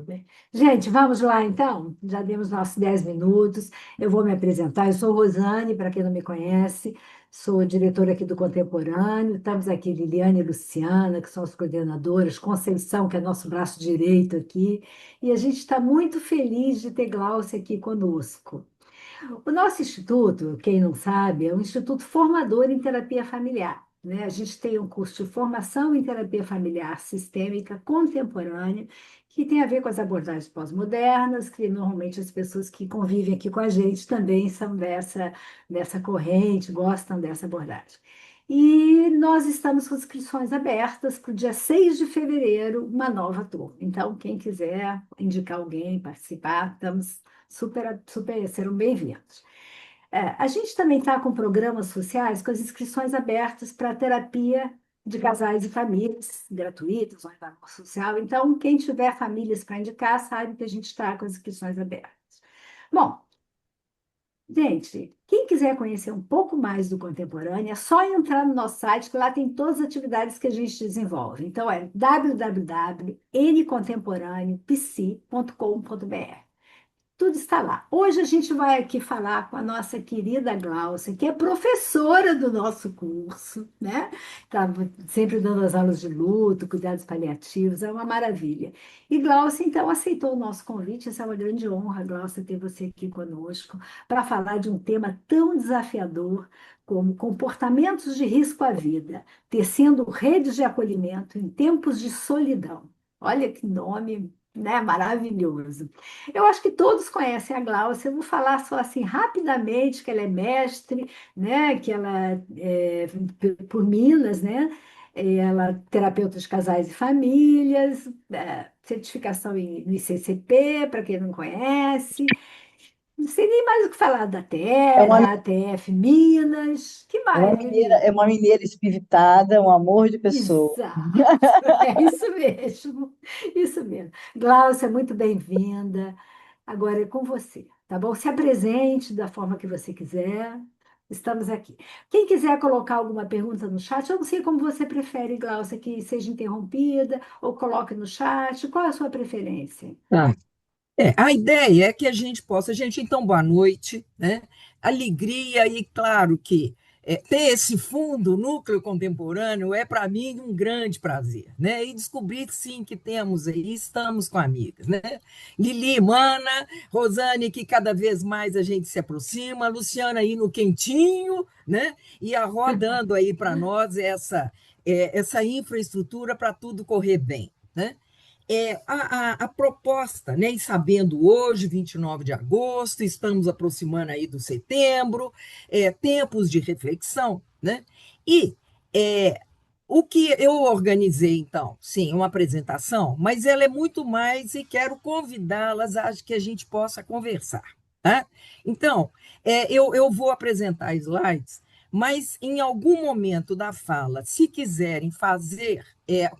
bem. Gente, vamos lá então? Já demos nossos 10 minutos. Eu vou me apresentar. Eu sou Rosane, para quem não me conhece, sou diretora aqui do Contemporâneo. Estamos aqui, Liliane e Luciana, que são as coordenadoras, Conceição, que é nosso braço direito aqui. E a gente está muito feliz de ter Glaucia aqui conosco. O nosso instituto, quem não sabe, é um instituto formador em terapia familiar, né? A gente tem um curso de formação em terapia familiar sistêmica contemporânea, que tem a ver com as abordagens pós-modernas, que normalmente as pessoas que convivem aqui com a gente também são dessa corrente, gostam dessa abordagem. E nós estamos com inscrições abertas para o dia 6 de fevereiro, uma nova turma. Então, quem quiser indicar alguém, participar, estamos super serão bem-vindos. A gente também está com programas sociais com as inscrições abertas para terapia de casais e famílias, gratuitas, ou em valor social. Então, quem tiver famílias para indicar, sabe que a gente está com as inscrições abertas. Bom, gente, quem quiser conhecer um pouco mais do Contemporâneo, é só entrar no nosso site, que lá tem todas as atividades que a gente desenvolve. Então, é www.ncontemporâneopsi.com.br. Tudo está lá. Hoje a gente vai aqui falar com a nossa querida Glaucia, que é professora do nosso curso, né? Está sempre dando as aulas de luto, cuidados paliativos, é uma maravilha. E Glaucia, então, aceitou o nosso convite, essa é uma grande honra, Glaucia, ter você aqui conosco, para falar de um tema tão desafiador como comportamentos de risco à vida, tecendo redes de acolhimento em tempos de solidão. Olha que nome, né? Maravilhoso. Eu acho que todos conhecem a Gláucia. Eu vou falar só assim rapidamente que ela é mestre, né? Que ela é por Minas, né? Ela é terapeuta de casais e famílias, certificação no ICCP, para quem não conhece. Não sei nem mais o que falar É uma, da ATF Minas. Que mais, Lili? é uma mineira espiritada, um amor de pessoa. Exato, é isso mesmo, isso mesmo. Gláucia, muito bem-vinda. Agora é com você, tá bom? Se apresente da forma que você quiser. Estamos aqui. Quem quiser colocar alguma pergunta no chat, eu não sei como você prefere, Gláucia, que seja interrompida ou coloque no chat. Qual é a sua preferência? Tá. A ideia é que a gente possa, gente, então, boa noite, né? Alegria e claro que ter esse fundo, núcleo contemporâneo, é para mim um grande prazer, né? E descobrir sim que temos aí, estamos com amigas, né? Lili, Mana, Rosane, que cada vez mais a gente se aproxima, Luciana aí no quentinho, né? E a Ró dando aí para nós essa infraestrutura para tudo correr bem, né? A proposta, né, e sabendo hoje, 29 de agosto, estamos aproximando aí do setembro, tempos de reflexão, né? E é, o que eu organizei, então, sim, uma apresentação, mas ela é muito mais e quero convidá-las a que a gente possa conversar, tá? Então, eu vou apresentar slides, mas em algum momento da fala, se quiserem fazer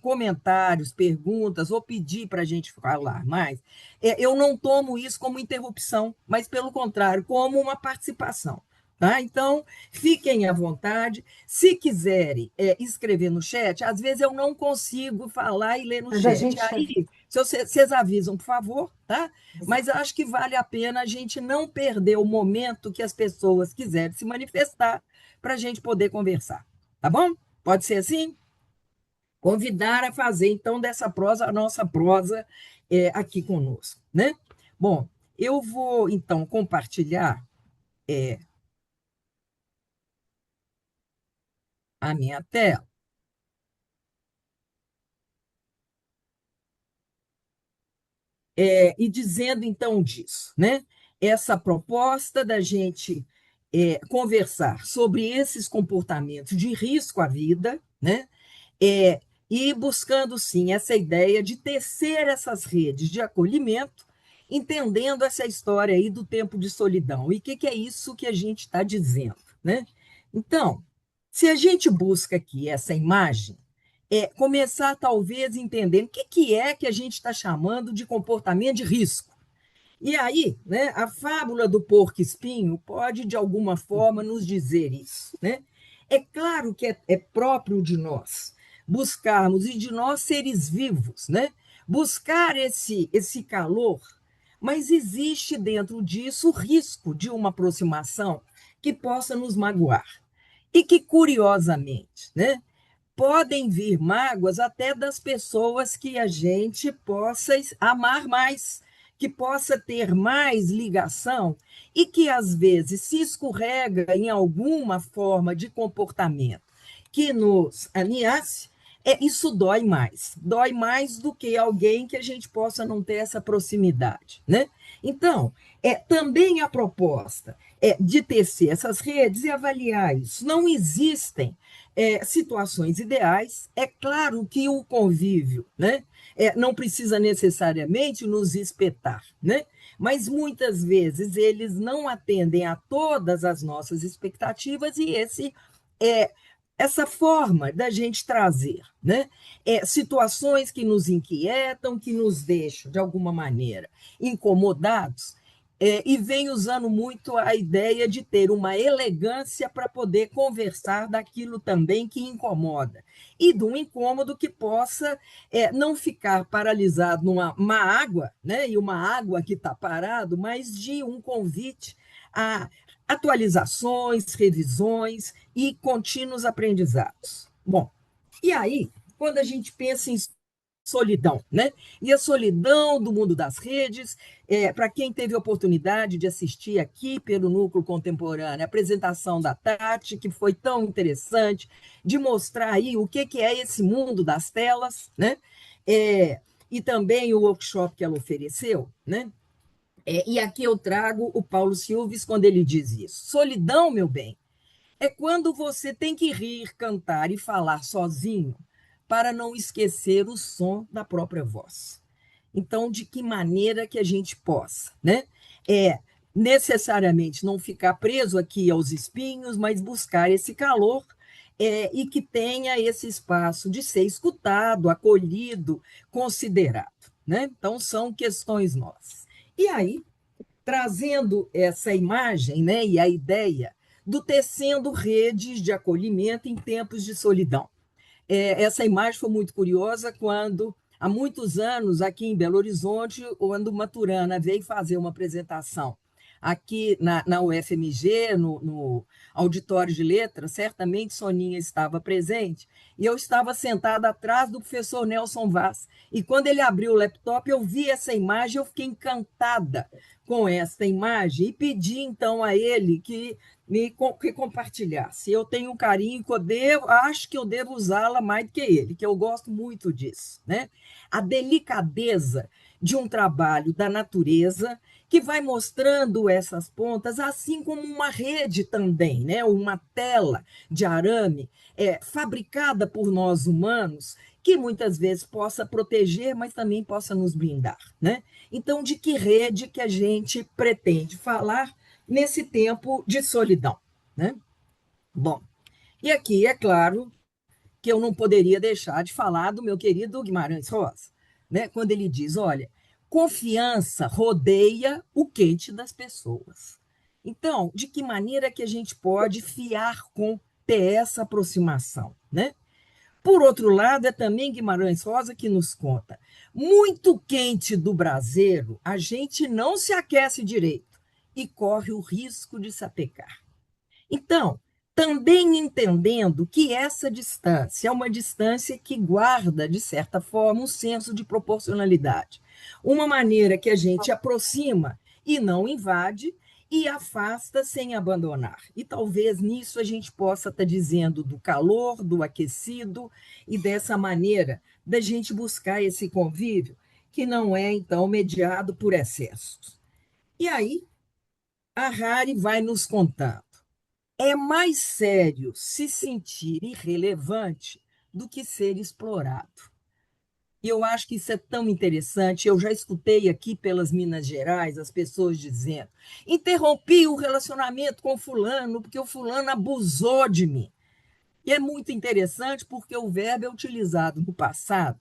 comentários, perguntas, ou pedir para a gente falar mais, eu não tomo isso como interrupção, mas, pelo contrário, como uma participação. Tá? Então, fiquem à vontade. Se quiserem escrever no chat, às vezes eu não consigo falar e ler no Mas a chat. gente. Aí, se vocês avisam, por favor, tá? Mas acho que vale a pena a gente não perder o momento que as pessoas quiserem se manifestar para a gente poder conversar. Tá bom? Pode ser assim? Convidar a fazer, então, dessa prosa, a nossa prosa aqui conosco, né? Bom, eu vou, então, compartilhar a minha tela e dizendo, então, disso, né? Essa proposta da gente conversar sobre esses comportamentos de risco à vida, né? E buscando, sim, essa ideia de tecer essas redes de acolhimento, entendendo essa história aí do tempo de solidão. E o que é isso que a gente está dizendo, né? Então, se a gente busca aqui essa imagem, começar talvez entendendo o que é que a gente está chamando de comportamento de risco. E aí, né, a fábula do porco-espinho pode, de alguma forma, nos dizer isso, né? É claro que é próprio de nós buscarmos, e de nós seres vivos, né, buscar esse calor, mas existe dentro disso o risco de uma aproximação que possa nos magoar. E que, curiosamente, né, podem vir mágoas até das pessoas que a gente possa amar mais, que possa ter mais ligação e que, às vezes, se escorrega em alguma forma de comportamento que nos ameace, isso dói mais do que alguém que a gente possa não ter essa proximidade, né? Então, também a proposta de tecer essas redes e avaliar isso. Não existem situações ideais. É claro que o convívio, né, não precisa necessariamente nos espetar, né? Mas muitas vezes eles não atendem a todas as nossas expectativas e essa forma da gente trazer, né, situações que nos inquietam, que nos deixam, de alguma maneira, incomodados, e vem usando muito a ideia de ter uma elegância para poder conversar daquilo também que incomoda, e de um incômodo que possa não ficar paralisado numa água, né, e uma água que está parado, mas de um convite a atualizações, revisões e contínuos aprendizados. Bom, e aí, quando a gente pensa em solidão, né? E a solidão do mundo das redes, para quem teve a oportunidade de assistir aqui pelo Núcleo Contemporâneo, a apresentação da Tati, que foi tão interessante, de mostrar aí o que é esse mundo das telas, né? E também o workshop que ela ofereceu, né? E aqui eu trago o Paulo Silves quando ele diz isso. Solidão, meu bem, é quando você tem que rir, cantar e falar sozinho para não esquecer o som da própria voz. Então, de que maneira que a gente possa, né? Necessariamente não ficar preso aqui aos espinhos, mas buscar esse calor e que tenha esse espaço de ser escutado, acolhido, considerado, né? Então, são questões nossas. E aí, trazendo essa imagem, né, e a ideia do tecendo redes de acolhimento em tempos de solidão. Essa imagem foi muito curiosa quando, há muitos anos, aqui em Belo Horizonte, quando Maturana veio fazer uma apresentação aqui na UFMG, no auditório de letras, certamente Soninha estava presente, e eu estava sentada atrás do professor Nelson Vaz. E quando ele abriu o laptop, eu vi essa imagem, eu fiquei encantada com essa imagem e pedi, então, a ele que compartilhasse. Eu tenho um carinho que acho que eu devo usá-la mais do que ele, que eu gosto muito disso, né? A delicadeza de um trabalho da natureza que vai mostrando essas pontas, assim como uma rede também, né? Uma tela de arame fabricada por nós humanos, que muitas vezes possa proteger, mas também possa nos blindar, né? Então, de que rede que a gente pretende falar nesse tempo de solidão, né? Bom, e aqui é claro que eu não poderia deixar de falar do meu querido Guimarães Rosa, né? Quando ele diz, olha, confiança rodeia o quente das pessoas. Então, de que maneira que a gente pode fiar com ter essa aproximação, né? Por outro lado, é também Guimarães Rosa que nos conta. Muito quente do braseiro, a gente não se aquece direito e corre o risco de se apecar. Então, também entendendo que essa distância é uma distância que guarda, de certa forma, um senso de proporcionalidade. Uma maneira que a gente aproxima e não invade, e afasta sem abandonar. E talvez nisso a gente possa estar dizendo do calor, do aquecido, e dessa maneira da gente buscar esse convívio que não é, então, mediado por excessos. E aí, a Harry vai nos contando. É mais sério se sentir irrelevante do que ser explorado. E eu acho que isso é tão interessante. Eu já escutei aqui pelas Minas Gerais as pessoas dizendo: interrompi o relacionamento com fulano porque o fulano abusou de mim. E é muito interessante porque o verbo é utilizado no passado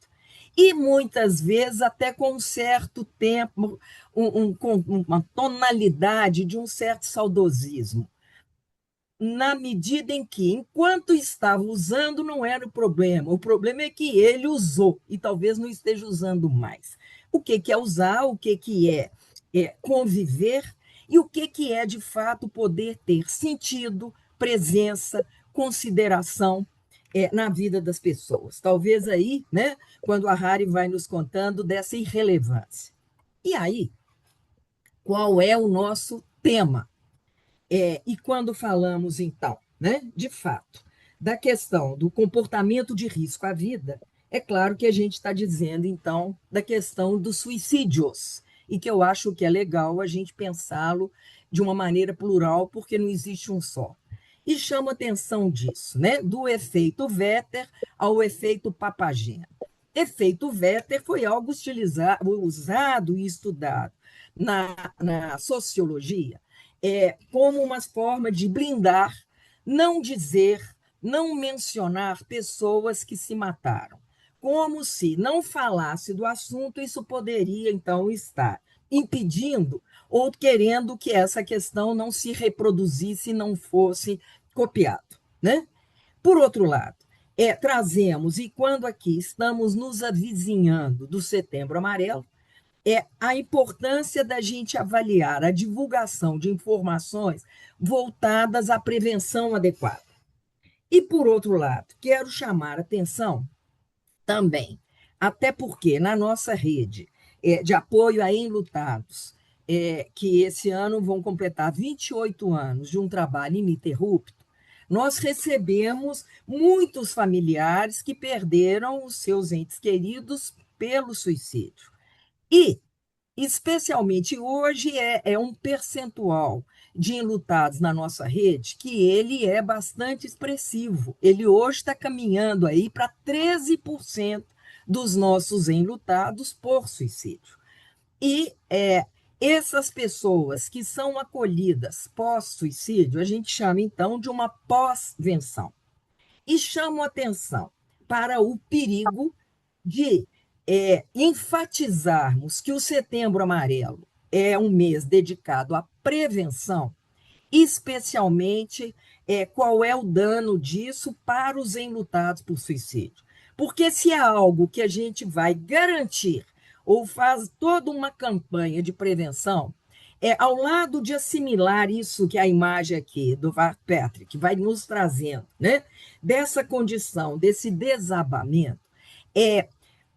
e muitas vezes até com um certo tempo, com uma tonalidade de um certo saudosismo. na medida em que, enquanto estava usando, não era o problema é que ele usou, e talvez não esteja usando mais. O que é usar, o que é conviver, e o que é, de fato, poder ter sentido, presença, consideração na vida das pessoas. Talvez aí, né, quando a Harry vai nos contando dessa irrelevância. E aí, qual é o nosso tema? E quando falamos, então, né, de fato, da questão do comportamento de risco à vida, é claro que a gente está dizendo, então, da questão dos suicídios, e que eu acho que é legal a gente pensá-lo de uma maneira plural, porque não existe um só. E chama atenção disso, né, do efeito Vetter ao efeito Papagena. Efeito Vetter foi algo usado e estudado na sociologia como uma forma de blindar, não dizer, não mencionar pessoas que se mataram. Como se não falasse do assunto, isso poderia, então, estar impedindo ou querendo que essa questão não se reproduzisse, não fosse copiado, né? Por outro lado, trazemos, e quando aqui estamos nos avizinhando do Setembro Amarelo, a importância da gente avaliar a divulgação de informações voltadas à prevenção adequada. E, por outro lado, quero chamar a atenção também, até porque na nossa rede de apoio a enlutados, que esse ano vão completar 28 anos de um trabalho ininterrupto, nós recebemos muitos familiares que perderam os seus entes queridos pelo suicídio. E, especialmente hoje, é um percentual de enlutados na nossa rede que ele é bastante expressivo. Ele hoje está caminhando aí para 13% dos nossos enlutados por suicídio. E essas pessoas que são acolhidas pós-suicídio, a gente chama então de uma pós-venção. E chamo atenção para o perigo de enfatizarmos que o Setembro Amarelo é um mês dedicado à prevenção, especialmente qual é o dano disso para os enlutados por suicídio. Porque se é algo que a gente vai garantir ou faz toda uma campanha de prevenção, ao lado de assimilar isso que a imagem aqui do Patrick vai nos trazendo, né, dessa condição, desse desabamento,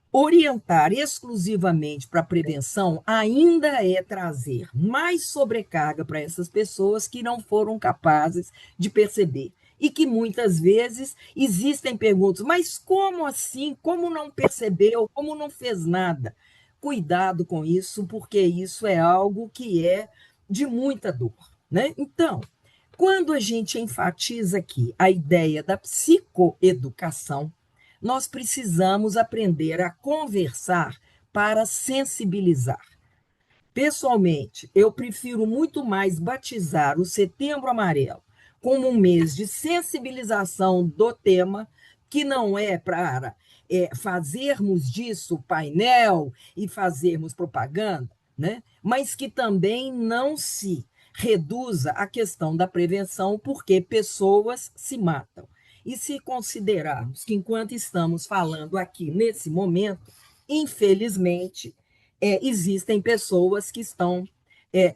orientar exclusivamente para a prevenção ainda é trazer mais sobrecarga para essas pessoas que não foram capazes de perceber. E que muitas vezes existem perguntas, mas como assim? Como não percebeu? Como não fez nada? Cuidado com isso, porque isso é algo que é de muita dor, né? Então, quando a gente enfatiza aqui a ideia da psicoeducação, nós precisamos aprender a conversar para sensibilizar. Pessoalmente, eu prefiro muito mais batizar o Setembro Amarelo como um mês de sensibilização do tema, que não é para fazermos disso painel e fazermos propaganda, né? Mas que também não se reduza à questão da prevenção, porque pessoas se matam. E se considerarmos que, enquanto estamos falando aqui nesse momento, infelizmente, existem pessoas que estão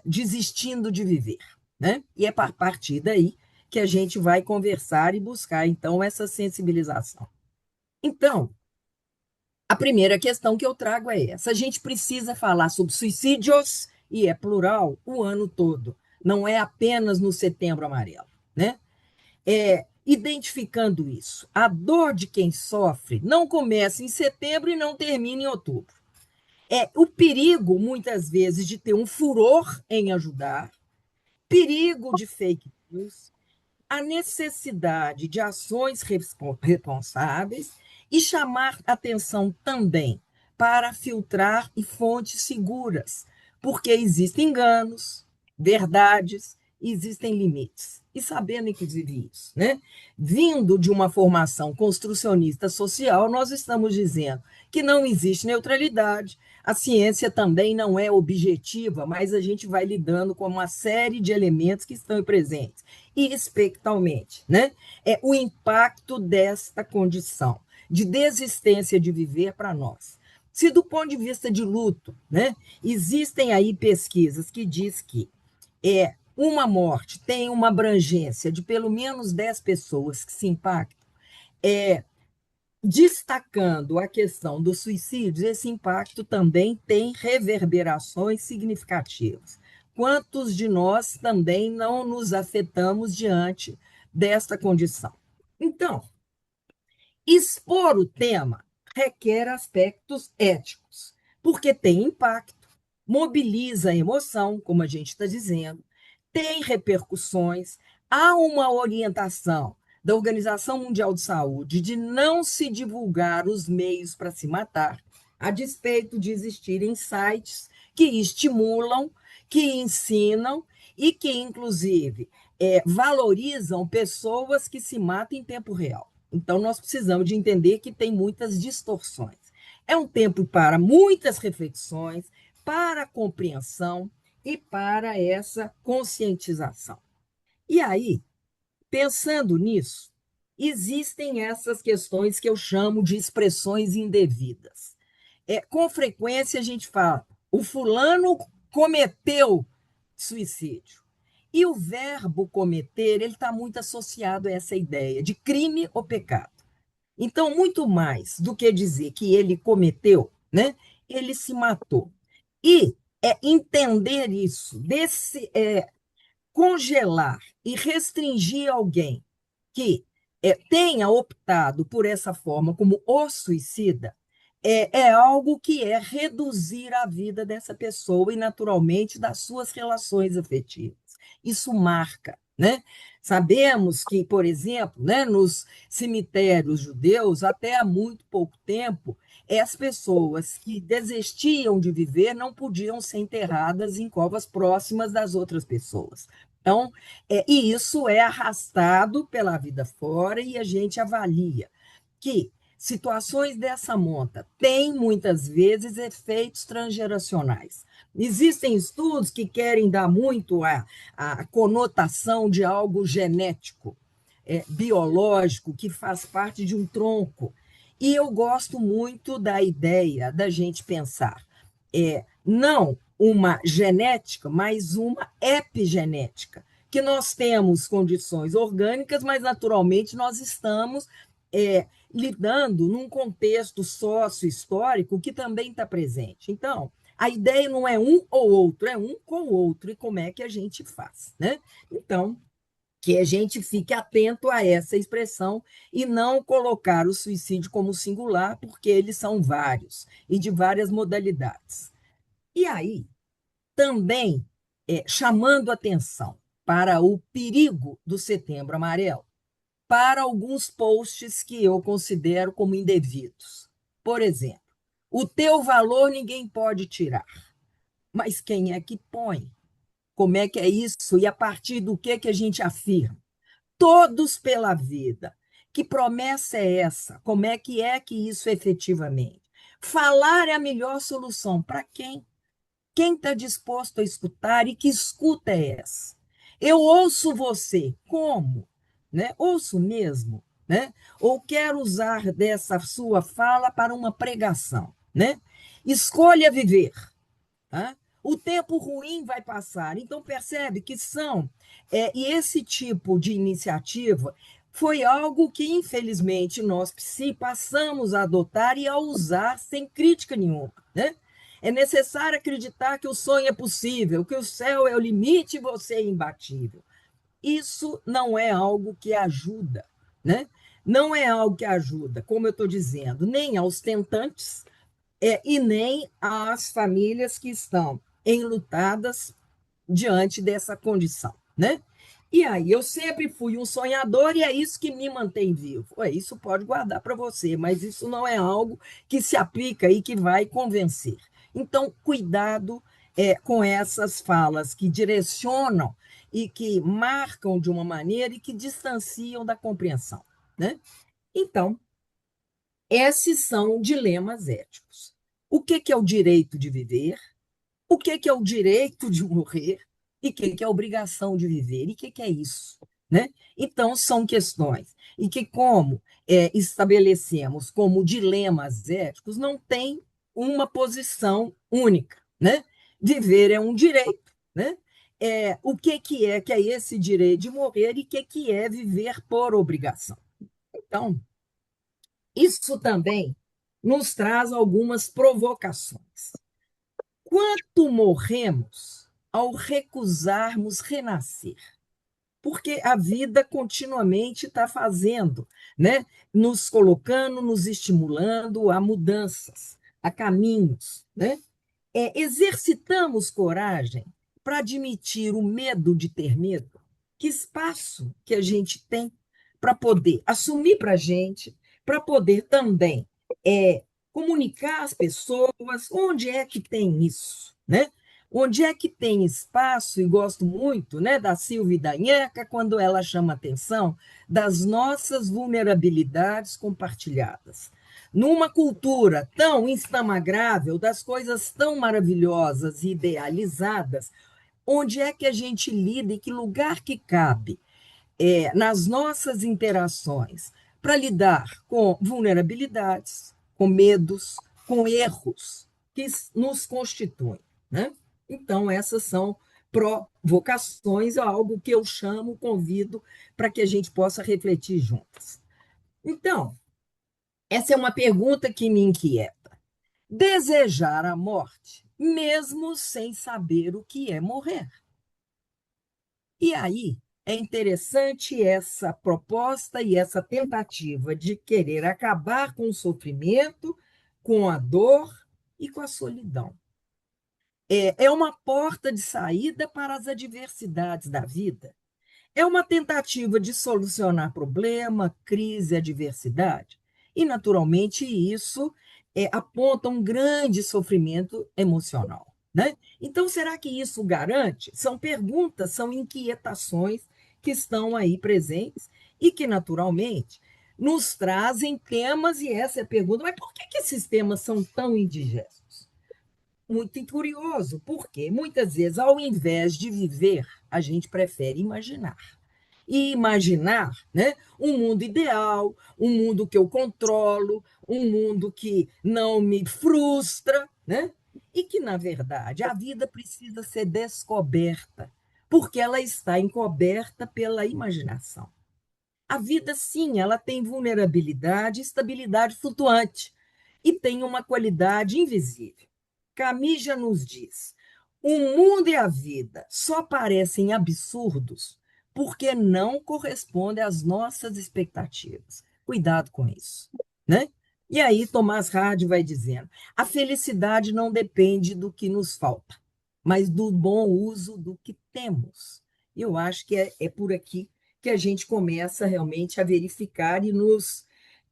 desistindo de viver, né? E é a partir daí que a gente vai conversar e buscar, então, essa sensibilização. Então, a primeira questão que eu trago é essa. A gente precisa falar sobre suicídios, e é plural, o ano todo. Não é apenas no Setembro Amarelo, né? Identificando isso. A dor de quem sofre não começa em setembro e não termina em outubro. O perigo, muitas vezes, de ter um furor em ajudar, perigo de fake news, a necessidade de ações responsáveis e chamar atenção também para filtrar e fontes seguras, porque existem enganos, verdades existem limites. E sabendo, inclusive, isso, né? Vindo de uma formação construcionista social, nós estamos dizendo que não existe neutralidade, a ciência também não é objetiva, mas a gente vai lidando com uma série de elementos que estão presentes. E, especialmente, né? O impacto desta condição de desistência de viver para nós. Se do ponto de vista de luto, né, existem aí pesquisas que diz que uma morte tem uma abrangência de pelo menos 10 pessoas que se impactam, destacando a questão dos suicídios, esse impacto também tem reverberações significativas. Quantos de nós também não nos afetamos diante desta condição? Então, expor o tema requer aspectos éticos, porque tem impacto, mobiliza a emoção, como a gente está dizendo, tem repercussões, há uma orientação da Organização Mundial de Saúde de não se divulgar os meios para se matar, a despeito de existirem sites que estimulam, que ensinam e que, inclusive, valorizam pessoas que se matam em tempo real. Então, nós precisamos de entender que tem muitas distorções. É um tempo para muitas reflexões, para a compreensão e para essa conscientização. E aí, pensando nisso, existem essas questões que eu chamo de expressões indevidas. Com frequência a gente fala, o fulano cometeu suicídio. E o verbo cometer, ele está muito associado a essa ideia de crime ou pecado. Então, muito mais do que dizer que ele cometeu, né, ele se matou. E entender isso, congelar e restringir alguém que tenha optado por essa forma como o suicida, algo que é reduzir a vida dessa pessoa e, naturalmente, das suas relações afetivas. Isso marca, né? Sabemos que, por exemplo, né, nos cemitérios judeus, até há muito pouco tempo, as pessoas que desistiam de viver não podiam ser enterradas em covas próximas das outras pessoas. Então, e isso é arrastado pela vida fora e a gente avalia que situações dessa monta têm, muitas vezes, efeitos transgeracionais. Existem estudos que querem dar muito a conotação de algo genético, biológico, que faz parte de um tronco. E eu gosto muito da ideia da gente pensar, não uma genética, mas uma epigenética, que nós temos condições orgânicas, mas naturalmente nós estamos lidando num contexto sócio-histórico que também está presente. Então, a ideia não é um ou outro, é um com o outro, e como é que a gente faz, né? Então, que a gente fique atento a essa expressão e não colocar o suicídio como singular, porque eles são vários e de várias modalidades. E aí, também chamando atenção para o perigo do Setembro Amarelo, para alguns posts que eu considero como indevidos. Por exemplo, o teu valor ninguém pode tirar, mas quem é que põe? Como é que é isso? E a partir do que a gente afirma? Todos pela vida. Que promessa é essa? Como é que isso efetivamente? Falar é a melhor solução. Para quem? Quem está disposto a escutar e que escuta é essa? Eu ouço você. Como? Né? Ouço mesmo? Né? Ou quero usar dessa sua fala para uma pregação? Né? Escolha viver. Tá? O tempo ruim vai passar. Então, percebe que são. E esse tipo de iniciativa foi algo que, infelizmente, nós passamos a adotar e a usar sem crítica nenhuma. Né? É necessário acreditar que o sonho é possível, que o céu é o limite e você é imbatível. Isso não é algo que ajuda, né? Não é algo que ajuda, como eu estou dizendo, nem aos tentantes e nem às famílias que estão enlutadas diante dessa condição, né? E aí, eu sempre fui um sonhador e é isso que me mantém vivo. Isso pode guardar para você, mas isso não é algo que se aplica e que vai convencer. Então, cuidado com essas falas que direcionam e que marcam de uma maneira e que distanciam da compreensão, né? Então, esses são dilemas éticos. O que é o direito de viver? O que é o direito de morrer? E o que é a obrigação de viver? E o que é isso? Né? Então, são questões. E que, como estabelecemos como dilemas éticos, não tem uma posição única. Né? Viver é um direito. Né? O que é esse direito de morrer e o que é viver por obrigação? Então, isso também nos traz algumas provocações. Quanto morremos ao recusarmos renascer? Porque a vida continuamente está fazendo, né? Nos colocando, nos estimulando a mudanças, a caminhos. Né? Exercitamos coragem para admitir o medo de ter medo? Que espaço que a gente tem para poder assumir para a gente, para poder também comunicar às pessoas onde é que tem isso, né? Onde é que tem espaço, e gosto muito, né, da Silvia e da Nheca, quando ela chama atenção das nossas vulnerabilidades compartilhadas. Numa cultura tão instagrável, das coisas tão maravilhosas e idealizadas, onde é que a gente lida e que lugar que cabe nas nossas interações para lidar com vulnerabilidades, com medos, com erros que nos constituem, né? Então, essas são provocações, algo que eu chamo, convido para que a gente possa refletir juntas. Então, essa é uma pergunta que me inquieta. Desejar a morte, mesmo sem saber o que é morrer. E aí é interessante essa proposta e essa tentativa de querer acabar com o sofrimento, com a dor e com a solidão. É uma porta de saída para as adversidades da vida. É uma tentativa de solucionar problema, crise, adversidade. E, naturalmente, isso aponta um grande sofrimento emocional. Né? Então, será que isso garante? São perguntas, são inquietações que estão aí presentes e que, naturalmente, nos trazem temas, e essa é a pergunta, mas por que esses temas são tão indigestos? Muito curioso, porque muitas vezes, ao invés de viver, a gente prefere imaginar. E imaginar, né, um mundo ideal, um mundo que eu controlo, um mundo que não me frustra, né? E que, na verdade, a vida precisa ser descoberta, porque ela está encoberta pela imaginação. A vida, sim, ela tem vulnerabilidade e estabilidade flutuante, e tem uma qualidade invisível. Camija nos diz: o mundo e a vida só parecem absurdos porque não correspondem às nossas expectativas. Cuidado com isso, né? E aí Tomás Hardy vai dizendo: a felicidade não depende do que nos falta, mas do bom uso do que temos. Eu acho que é por aqui que a gente começa realmente a verificar e nos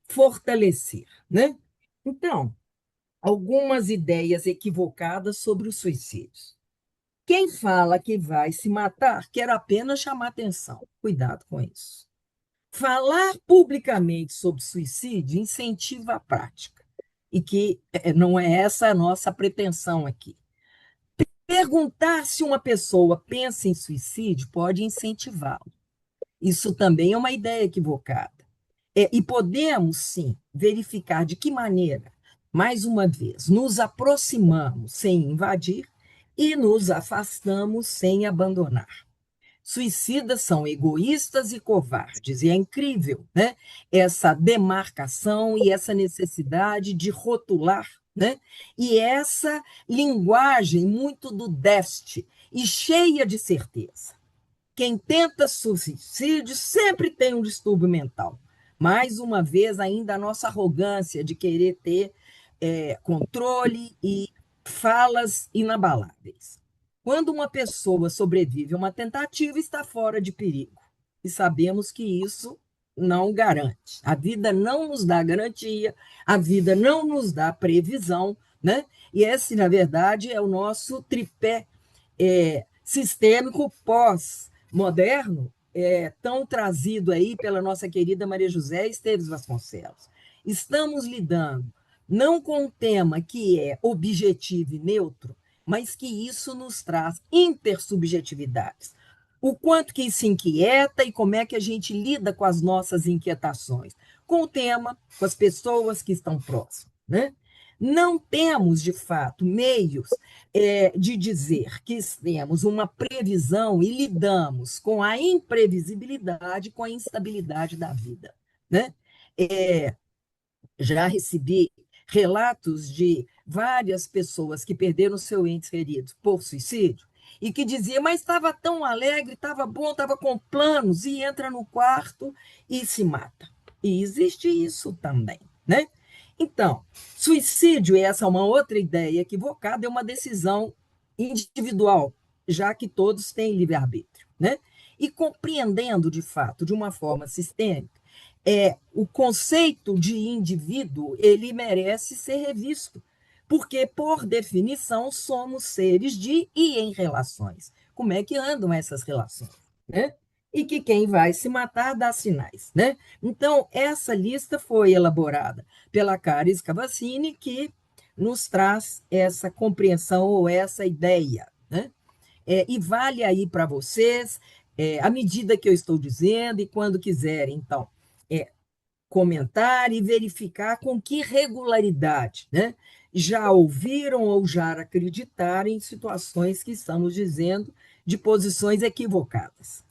fortalecer, né? Então, algumas ideias equivocadas sobre os suicídios. Quem fala que vai se matar quer apenas chamar atenção. Cuidado com isso. Falar publicamente sobre suicídio incentiva a prática. E que não é essa a nossa pretensão aqui. Perguntar se uma pessoa pensa em suicídio pode incentivá-lo. Isso também é uma ideia equivocada. E podemos, sim, verificar de que maneira, mais uma vez, nos aproximamos sem invadir e nos afastamos sem abandonar. Suicidas são egoístas e covardes, e é incrível, né? Essa demarcação e essa necessidade de rotular, né? E essa linguagem muito do deste e cheia de certeza. Quem tenta suicídio sempre tem um distúrbio mental. Mais uma vez, ainda a nossa arrogância de querer ter controle e falas inabaláveis. Quando uma pessoa sobrevive a uma tentativa, está fora de perigo. E sabemos que isso não garante. A vida não nos dá garantia, a vida não nos dá previsão, né? E esse, na verdade, é o nosso tripé sistêmico pós moderno, tão trazido aí pela nossa querida Maria José Esteves Vasconcelos. Estamos lidando não com um tema que é objetivo e neutro, mas que isso nos traz intersubjetividades. O quanto que isso inquieta e como é que a gente lida com as nossas inquietações, com o tema, com as pessoas que estão próximas, né? Não temos, de fato, meios de dizer que temos uma previsão e lidamos com a imprevisibilidade, com a instabilidade da vida, né? É, já recebi relatos de várias pessoas que perderam seu ente querido por suicídio e que diziam, mas estava tão alegre, estava bom, estava com planos, e entra no quarto e se mata. E existe isso também, né? Então, suicídio, e essa é uma outra ideia equivocada, é uma decisão individual, já que todos têm livre-arbítrio, né? E compreendendo, de fato, de uma forma sistêmica, o conceito de indivíduo, ele merece ser revisto, porque, por definição, somos seres de e em relações. Como é que andam essas relações, né? E que quem vai se matar dá sinais, né? Então, essa lista foi elaborada pela Caris Cavazzini, que nos traz essa compreensão ou essa ideia, né? E vale aí para vocês, à medida que eu estou dizendo, e quando quiserem, então, é, comentar e verificar com que regularidade, né? Já ouviram ou já acreditaram em situações que estamos dizendo de posições equivocadas.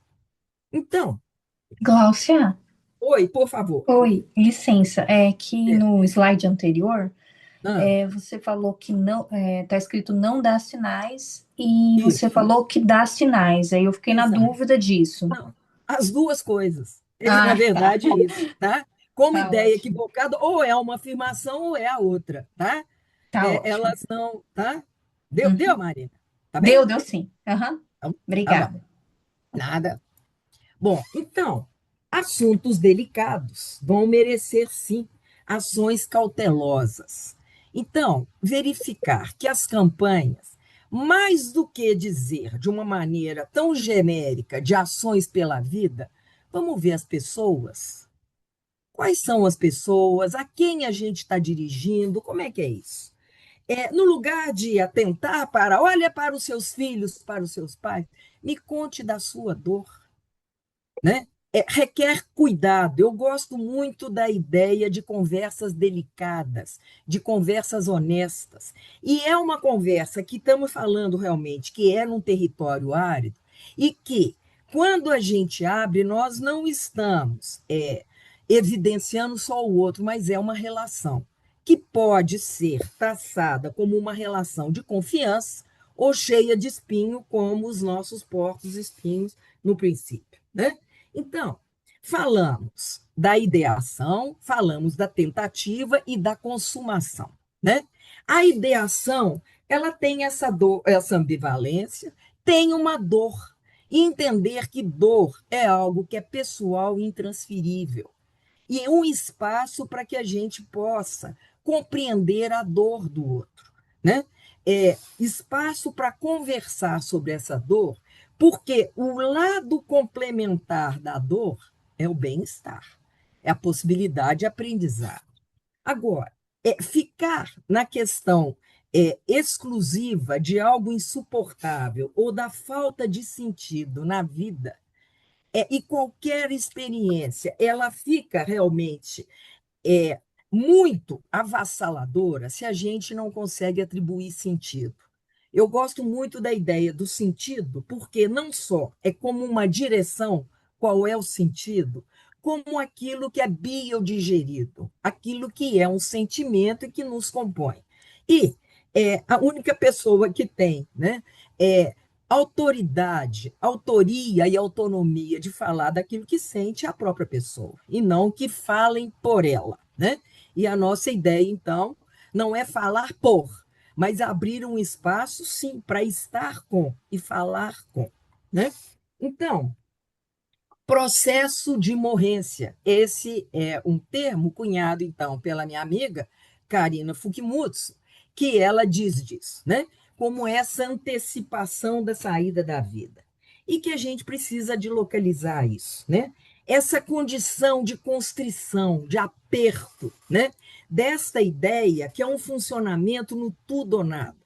Então, Gláucia, oi, por favor. oi, licença, é que É, no slide anterior, ah, você falou que não, tá escrito não dá sinais e você isso, falou que dá sinais, aí eu fiquei na exato. dúvida disso. Não, as duas coisas. Na Ah, tá, verdade, é isso, tá? Como tá ideia ótimo, equivocada, ou é uma afirmação ou é a outra, tá? tá ótimo. Elas não, tá? Deu, Uhum. Marina? Tá bem? Deu sim. Aham. Então, tá bom. Obrigada. Nada. Bom, então, assuntos delicados vão merecer, sim, ações cautelosas. Então, verificar que as campanhas, mais do que dizer de uma maneira tão genérica de ações pela vida, vamos ver as pessoas. Quais são as pessoas? A quem a gente está dirigindo? Como é que é isso? No lugar de atentar para, olha para os seus filhos, para os seus pais, me conte da sua dor, né? Requer cuidado. Eu gosto muito da ideia de conversas delicadas, de conversas honestas. E é uma conversa que estamos falando realmente que é num território árido e que, quando a gente abre, nós não estamos evidenciando só o outro, mas é uma relação que pode ser traçada como uma relação de confiança ou cheia de espinho, como os nossos porcos espinhos no princípio, né? Então, falamos da ideação, falamos da tentativa e da consumação, né? A ideação, ela tem essa dor, essa ambivalência, tem uma dor. E entender que dor é algo que é pessoal e intransferível. E um espaço para que a gente possa compreender a dor do outro, né? Espaço para conversar sobre essa dor, porque o lado complementar da dor é o bem-estar, é a possibilidade de aprendizado. Agora, ficar na questão exclusiva de algo insuportável ou da falta de sentido na vida, e qualquer experiência, ela fica realmente é, muito avassaladora se a gente não consegue atribuir sentido. Eu gosto muito da ideia do sentido, porque não só é como uma direção, qual é o sentido, como aquilo que é biodigerido, aquilo que é um sentimento e que nos compõe. E a única pessoa que tem, né, é, autoridade, autoria e autonomia de falar daquilo que sente é a própria pessoa, e não que falem por ela, né? E a nossa ideia, então, não é falar por, mas abrir um espaço, sim, para estar com e falar com, né? Então, processo de morrência. Esse é um termo cunhado, então, pela minha amiga Karina Fukimutsu, que ela diz disso, né? Como essa antecipação da saída da vida. e que a gente precisa de localizar isso, né? Essa condição de constrição, de aperto, né? Desta ideia que é um funcionamento no tudo ou nada.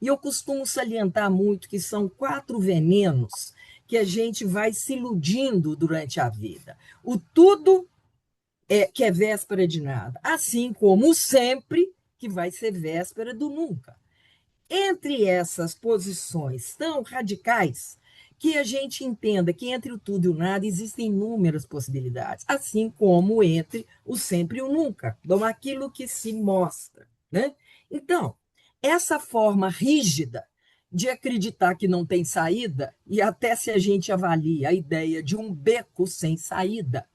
E eu costumo salientar muito que são 4 venenos que a gente vai se iludindo durante a vida. O tudo que é véspera de nada, assim como o sempre, que vai ser véspera do nunca. Entre essas posições tão radicais, que a gente entenda que entre o tudo e o nada existem inúmeras possibilidades, assim como entre o sempre e o nunca, como aquilo que se mostra, né? Então, essa forma rígida de acreditar que não tem saída, e até se a gente avalia a ideia de um beco sem saída,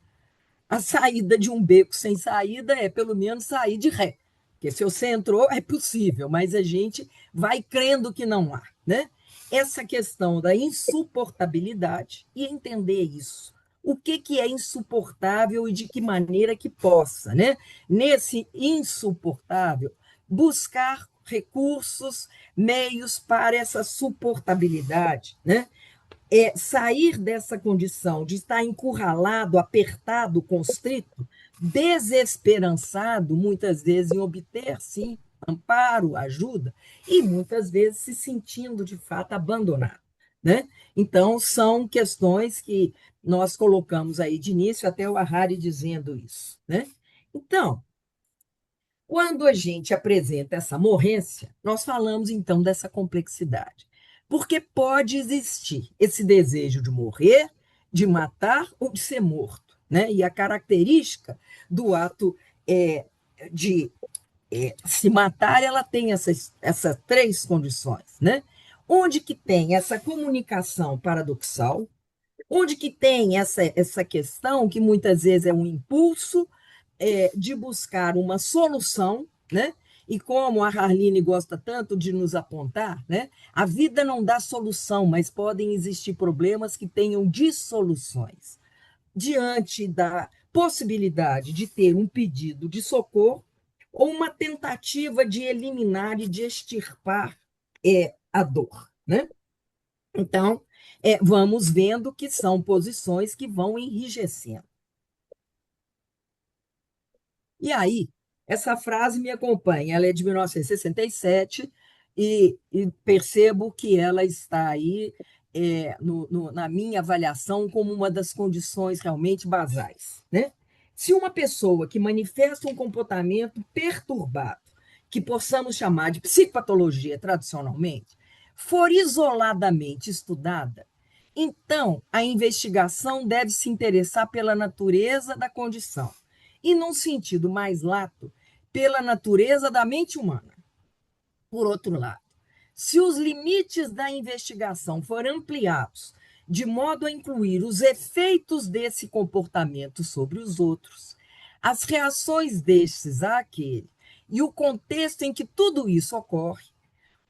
a saída de um beco sem saída é pelo menos sair de ré. Porque se você entrou, é possível, mas a gente vai crendo que não há, né? Essa questão da insuportabilidade e entender isso. O que é insuportável e de que maneira que possa, né? Nesse insuportável, buscar recursos, meios para essa suportabilidade, né? Sair dessa condição de estar encurralado, apertado, constrito, desesperançado, muitas vezes em obter, sim, amparo, ajuda, e muitas vezes se sentindo de fato abandonado, né? Então, são questões que nós colocamos aí de início, até o Harari dizendo isso, né? Então, quando a gente apresenta essa morrência, nós falamos então dessa complexidade. Porque pode existir esse desejo de morrer, de matar ou de ser morto. Né? E a característica do ato de se matar, ela tem essas 3 condições. Né? Onde que tem essa comunicação paradoxal, onde que tem essa questão que muitas vezes é um impulso de buscar uma solução, né? E como a Harline gosta tanto de nos apontar, né? A vida não dá solução, mas podem existir problemas que tenham dissoluções. Diante da possibilidade de ter um pedido de socorro ou uma tentativa de eliminar e de extirpar a dor, né? Então, vamos vendo que são posições que vão enrijecendo. E aí, essa frase me acompanha, ela é de 1967 e percebo que ela está aí na minha avaliação como uma das condições realmente basais. Né? Se uma pessoa que manifesta um comportamento perturbado, que possamos chamar de psicopatologia tradicionalmente, for isoladamente estudada, então a investigação deve se interessar pela natureza da condição e, num sentido mais lato, pela natureza da mente humana. Por outro lado, se os limites da investigação forem ampliados de modo a incluir os efeitos desse comportamento sobre os outros, as reações destes àquele e o contexto em que tudo isso ocorre,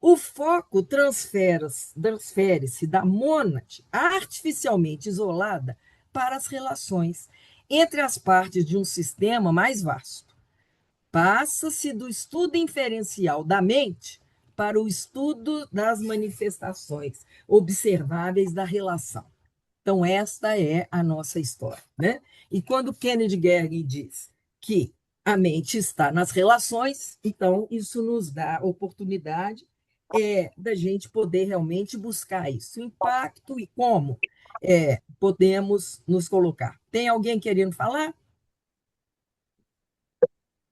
o foco transfere-se da mônade artificialmente isolada para as relações entre as partes de um sistema mais vasto. Passa-se do estudo inferencial da mente para o estudo das manifestações observáveis da relação. Então, esta é a nossa história. Né? E quando Kennedy Gergen diz que a mente está nas relações, então isso nos dá a oportunidade da gente poder realmente buscar isso, o impacto e como podemos nos colocar. Tem alguém querendo falar?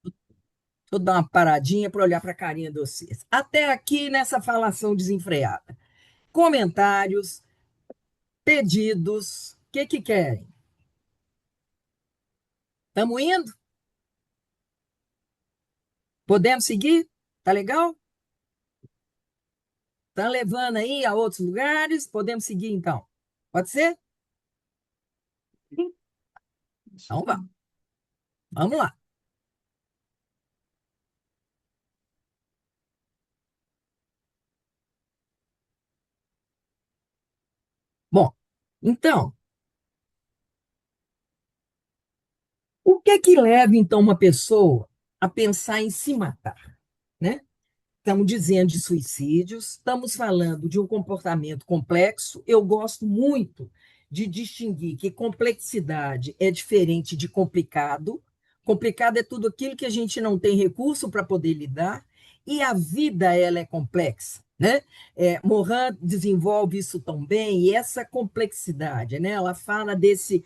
Deixa eu dar uma paradinha para olhar para a carinha de vocês. Até aqui nessa falação desenfreada. Comentários, pedidos, o que querem? Estamos indo? Podemos seguir? Tá legal? Estão levando aí a outros lugares? Podemos seguir então? Pode ser? Então vamos. Vamos lá. Bom, então, o que é que leva então uma pessoa a pensar em se matar, né? estamos dizendo de suicídios, estamos falando de um comportamento complexo. Eu gosto muito de distinguir que complexidade é diferente de complicado. Complicado é tudo aquilo que a gente não tem recurso para poder lidar, e a vida ela é complexa, né? Morin desenvolve isso tão bem, e essa complexidade, né? Ela fala desse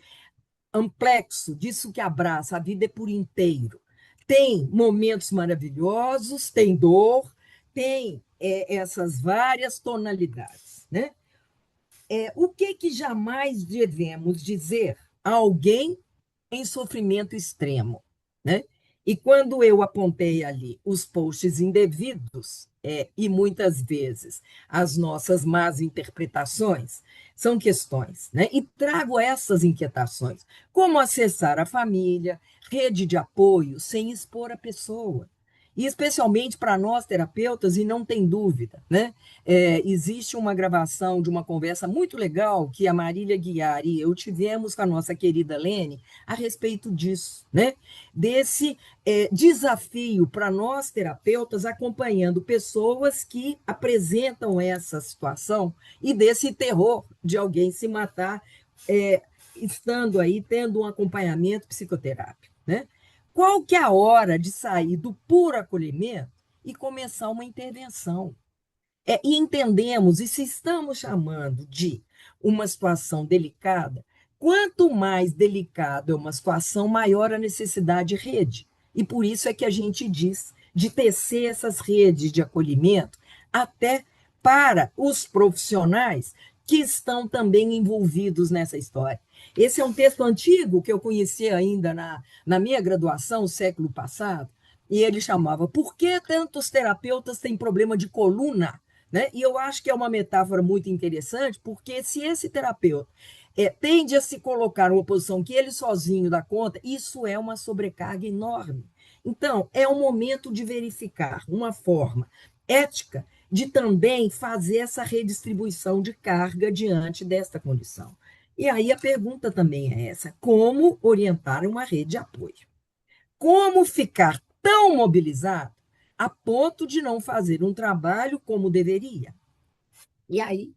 amplexo, disso que abraça, a vida é por inteiro. Tem momentos maravilhosos, tem dor, tem essas várias tonalidades, né? O que jamais devemos dizer a alguém em sofrimento extremo, né? E quando eu apontei ali os posts indevidos, e muitas vezes as nossas más interpretações, são questões, né? E trago essas inquietações. Como acessar a família, rede de apoio, sem expor a pessoa. E especialmente para nós terapeutas, e não tem dúvida, né? Existe uma gravação de uma conversa muito legal que a Marília Guiar e eu tivemos com a nossa querida Lene a respeito disso, né? Desse desafio para nós terapeutas acompanhando pessoas que apresentam essa situação e desse terror de alguém se matar, estando aí, tendo um acompanhamento psicoterápico, né? Qual que é a hora de sair do puro acolhimento e começar uma intervenção? E entendemos, e se estamos chamando de uma situação delicada, quanto mais delicada é uma situação, maior a necessidade de rede. E por isso é que a gente diz de tecer essas redes de acolhimento até para os profissionais que estão também envolvidos nessa história. Esse é um texto antigo que eu conheci ainda na minha graduação, século passado, e ele chamava Por que tantos terapeutas têm problema de coluna? Né? E eu acho que é uma metáfora muito interessante, porque se esse terapeuta tende a se colocar numa posição que ele sozinho dá conta, isso é uma sobrecarga enorme. Então, é um momento de verificar uma forma ética de também fazer essa redistribuição de carga diante desta condição. E aí a pergunta também é essa: como orientar uma rede de apoio? Como ficar tão mobilizado a ponto de não fazer um trabalho como deveria? E aí,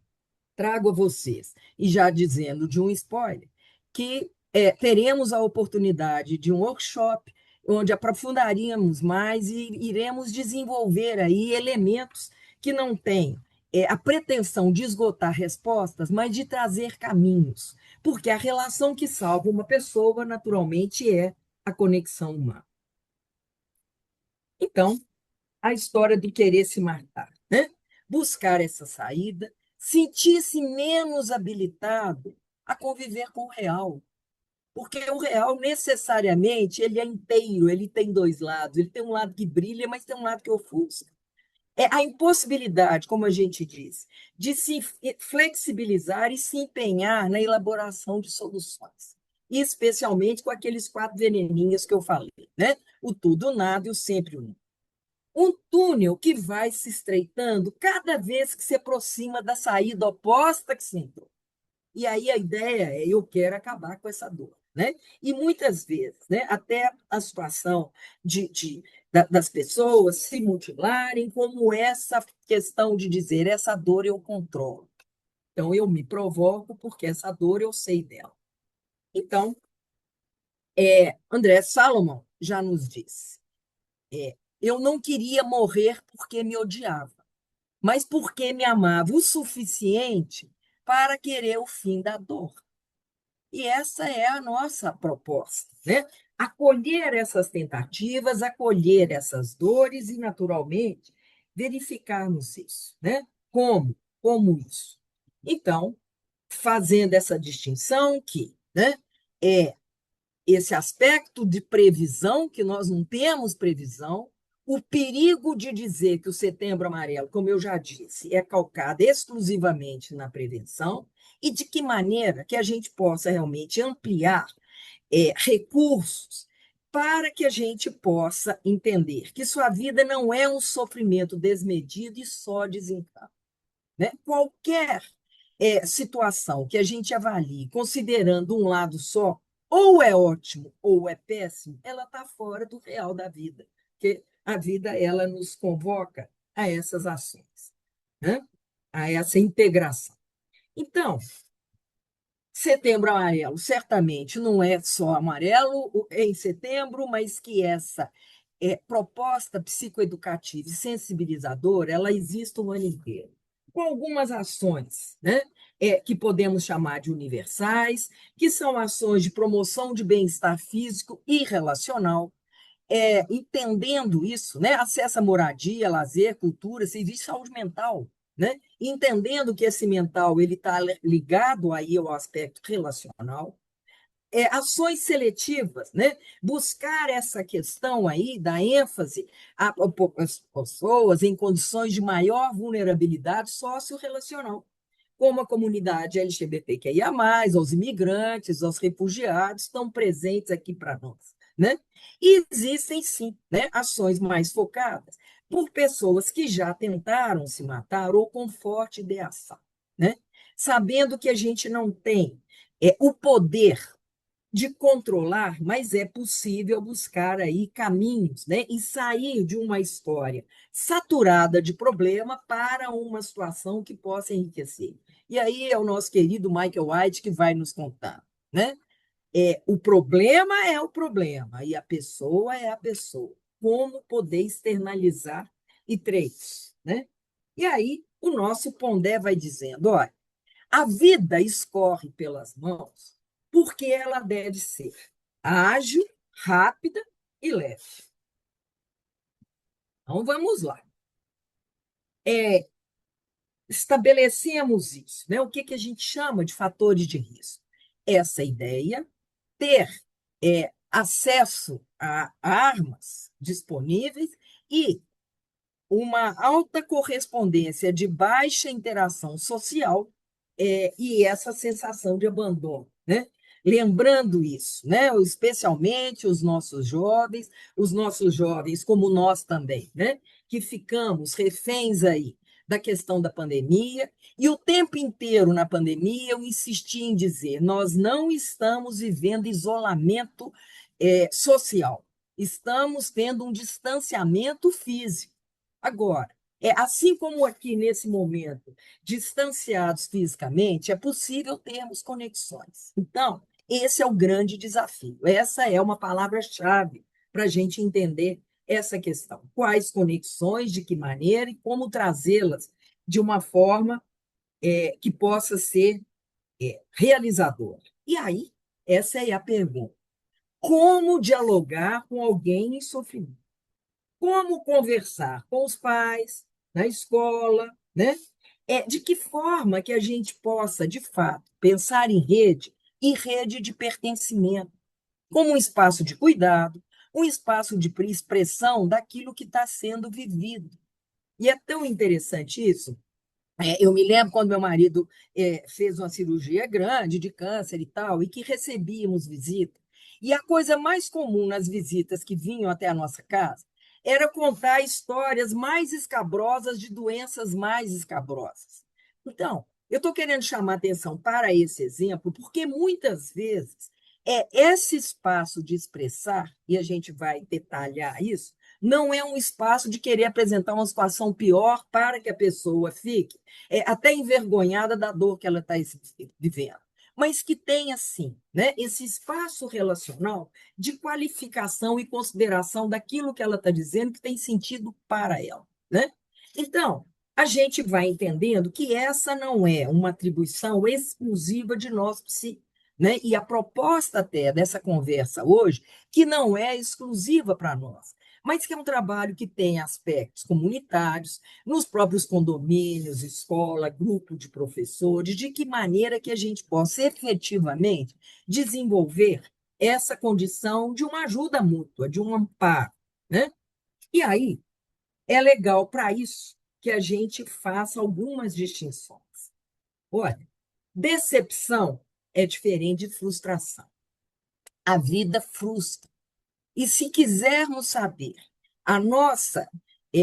trago a vocês, e já dizendo de um spoiler, que teremos a oportunidade de um workshop onde aprofundaríamos mais e iremos desenvolver aí elementos que não têm a pretensão de esgotar respostas, mas de trazer caminhos, porque a relação que salva uma pessoa, naturalmente, é a conexão humana. Então, a história do querer se matar, né? Buscar essa saída, sentir-se menos habilitado a conviver com o real, porque o real necessariamente ele é inteiro, ele tem dois lados, ele tem um lado que brilha, mas tem um lado que ofusca. É a impossibilidade, como a gente diz, de se flexibilizar e se empenhar na elaboração de soluções, e especialmente com aqueles 4 veneninhos que eu falei, né? O tudo, o nada e o sempre o nada. Um túnel que vai se estreitando cada vez que se aproxima da saída oposta que se entrou. E aí a ideia é: eu quero acabar com essa dor, né? E muitas vezes, né, até a situação das pessoas se mutilarem, como essa questão de dizer: essa dor eu controlo. Então, eu me provoco porque essa dor eu sei dela. Então, André Salomon já nos disse: eu não queria morrer porque me odiava, mas porque me amava o suficiente para querer o fim da dor. E essa é a nossa proposta, né? Acolher essas tentativas, acolher essas dores e, naturalmente, verificarmos isso, né? Como? Como isso? Então, fazendo essa distinção que, né, é esse aspecto de previsão, que nós não temos previsão, o perigo de dizer que o Setembro Amarelo, como eu já disse, é calcado exclusivamente na prevenção, e de que maneira que a gente possa realmente ampliar recursos para que a gente possa entender que sua vida não é um sofrimento desmedido e só desencanto, né? Qualquer situação que a gente avalie considerando um lado só, ou é ótimo ou é péssimo, ela está fora do real da vida, porque a vida ela nos convoca a essas ações, né? A essa integração. Então, Setembro Amarelo certamente não é só amarelo em setembro, mas que essa proposta psicoeducativa e sensibilizadora, ela existe o ano inteiro, com algumas ações, né, que podemos chamar de universais, que são ações de promoção de bem-estar físico e relacional, entendendo isso, né, acesso à moradia, lazer, cultura, serviço de saúde mental, né, entendendo que esse mental ele está ligado aí ao aspecto relacional, ações seletivas, né? Buscar essa questão aí da ênfase às pessoas em condições de maior vulnerabilidade socio-relacional, como a comunidade LGBTQIA+, aos imigrantes, aos refugiados, estão presentes aqui para nós, né? E existem, sim, né, ações mais focadas por pessoas que já tentaram se matar ou com forte ideação, né? Sabendo que a gente não tem o poder de controlar, mas é possível buscar aí caminhos, né, e sair de uma história saturada de problema para uma situação que possa enriquecer. E aí é o nosso querido Michael White que vai nos contar, né? O problema é o problema e a pessoa é a pessoa. Como poder externalizar e três, né? E aí o nosso Pondé vai dizendo, olha, a vida escorre pelas mãos porque ela deve ser ágil, rápida e leve. Então, vamos lá. Estabelecemos isso, né? O que a gente chama de fatores de risco? Essa ideia, ter acesso a armas disponíveis e uma alta correspondência de baixa interação social e essa sensação de abandono, né? Lembrando isso, né? Especialmente os nossos jovens, como nós também, né? Que ficamos reféns aí da questão da pandemia, e o tempo inteiro na pandemia eu insisti em dizer, nós não estamos vivendo isolamento social, estamos tendo um distanciamento físico. Agora, assim como aqui nesse momento, distanciados fisicamente, é possível termos conexões. Então, esse é o grande desafio. Essa é uma palavra-chave para a gente entender essa questão. Quais conexões, de que maneira e como trazê-las de uma forma que possa ser realizadora. E aí, essa é a pergunta. Como dialogar com alguém em sofrimento? Como conversar com os pais, na escola, né? De que forma que a gente possa, de fato, pensar em rede e rede de pertencimento, como um espaço de cuidado, um espaço de expressão daquilo que está sendo vivido. E é tão interessante isso. Eu me lembro quando meu marido fez uma cirurgia grande de câncer e tal, e que recebíamos visita. E a coisa mais comum nas visitas que vinham até a nossa casa era contar histórias mais escabrosas de doenças mais escabrosas. Então, eu estou querendo chamar atenção para esse exemplo, porque muitas vezes esse espaço de expressar, e a gente vai detalhar isso, não é um espaço de querer apresentar uma situação pior para que a pessoa fique até envergonhada da dor que ela está vivendo, mas que tenha, sim, né, esse espaço relacional de qualificação e consideração daquilo que ela está dizendo que tem sentido para ela, né? Então, a gente vai entendendo que essa não é uma atribuição exclusiva de nós psicólogos, né? E a proposta até dessa conversa hoje, que não é exclusiva para nós, mas que é um trabalho que tem aspectos comunitários, nos próprios condomínios, escola, grupo de professores, de que maneira que a gente possa efetivamente desenvolver essa condição de uma ajuda mútua, de um amparo, né? E aí é legal para isso que a gente faça algumas distinções. Olha, decepção é diferente de frustração. A vida frustra. E se quisermos saber a nossa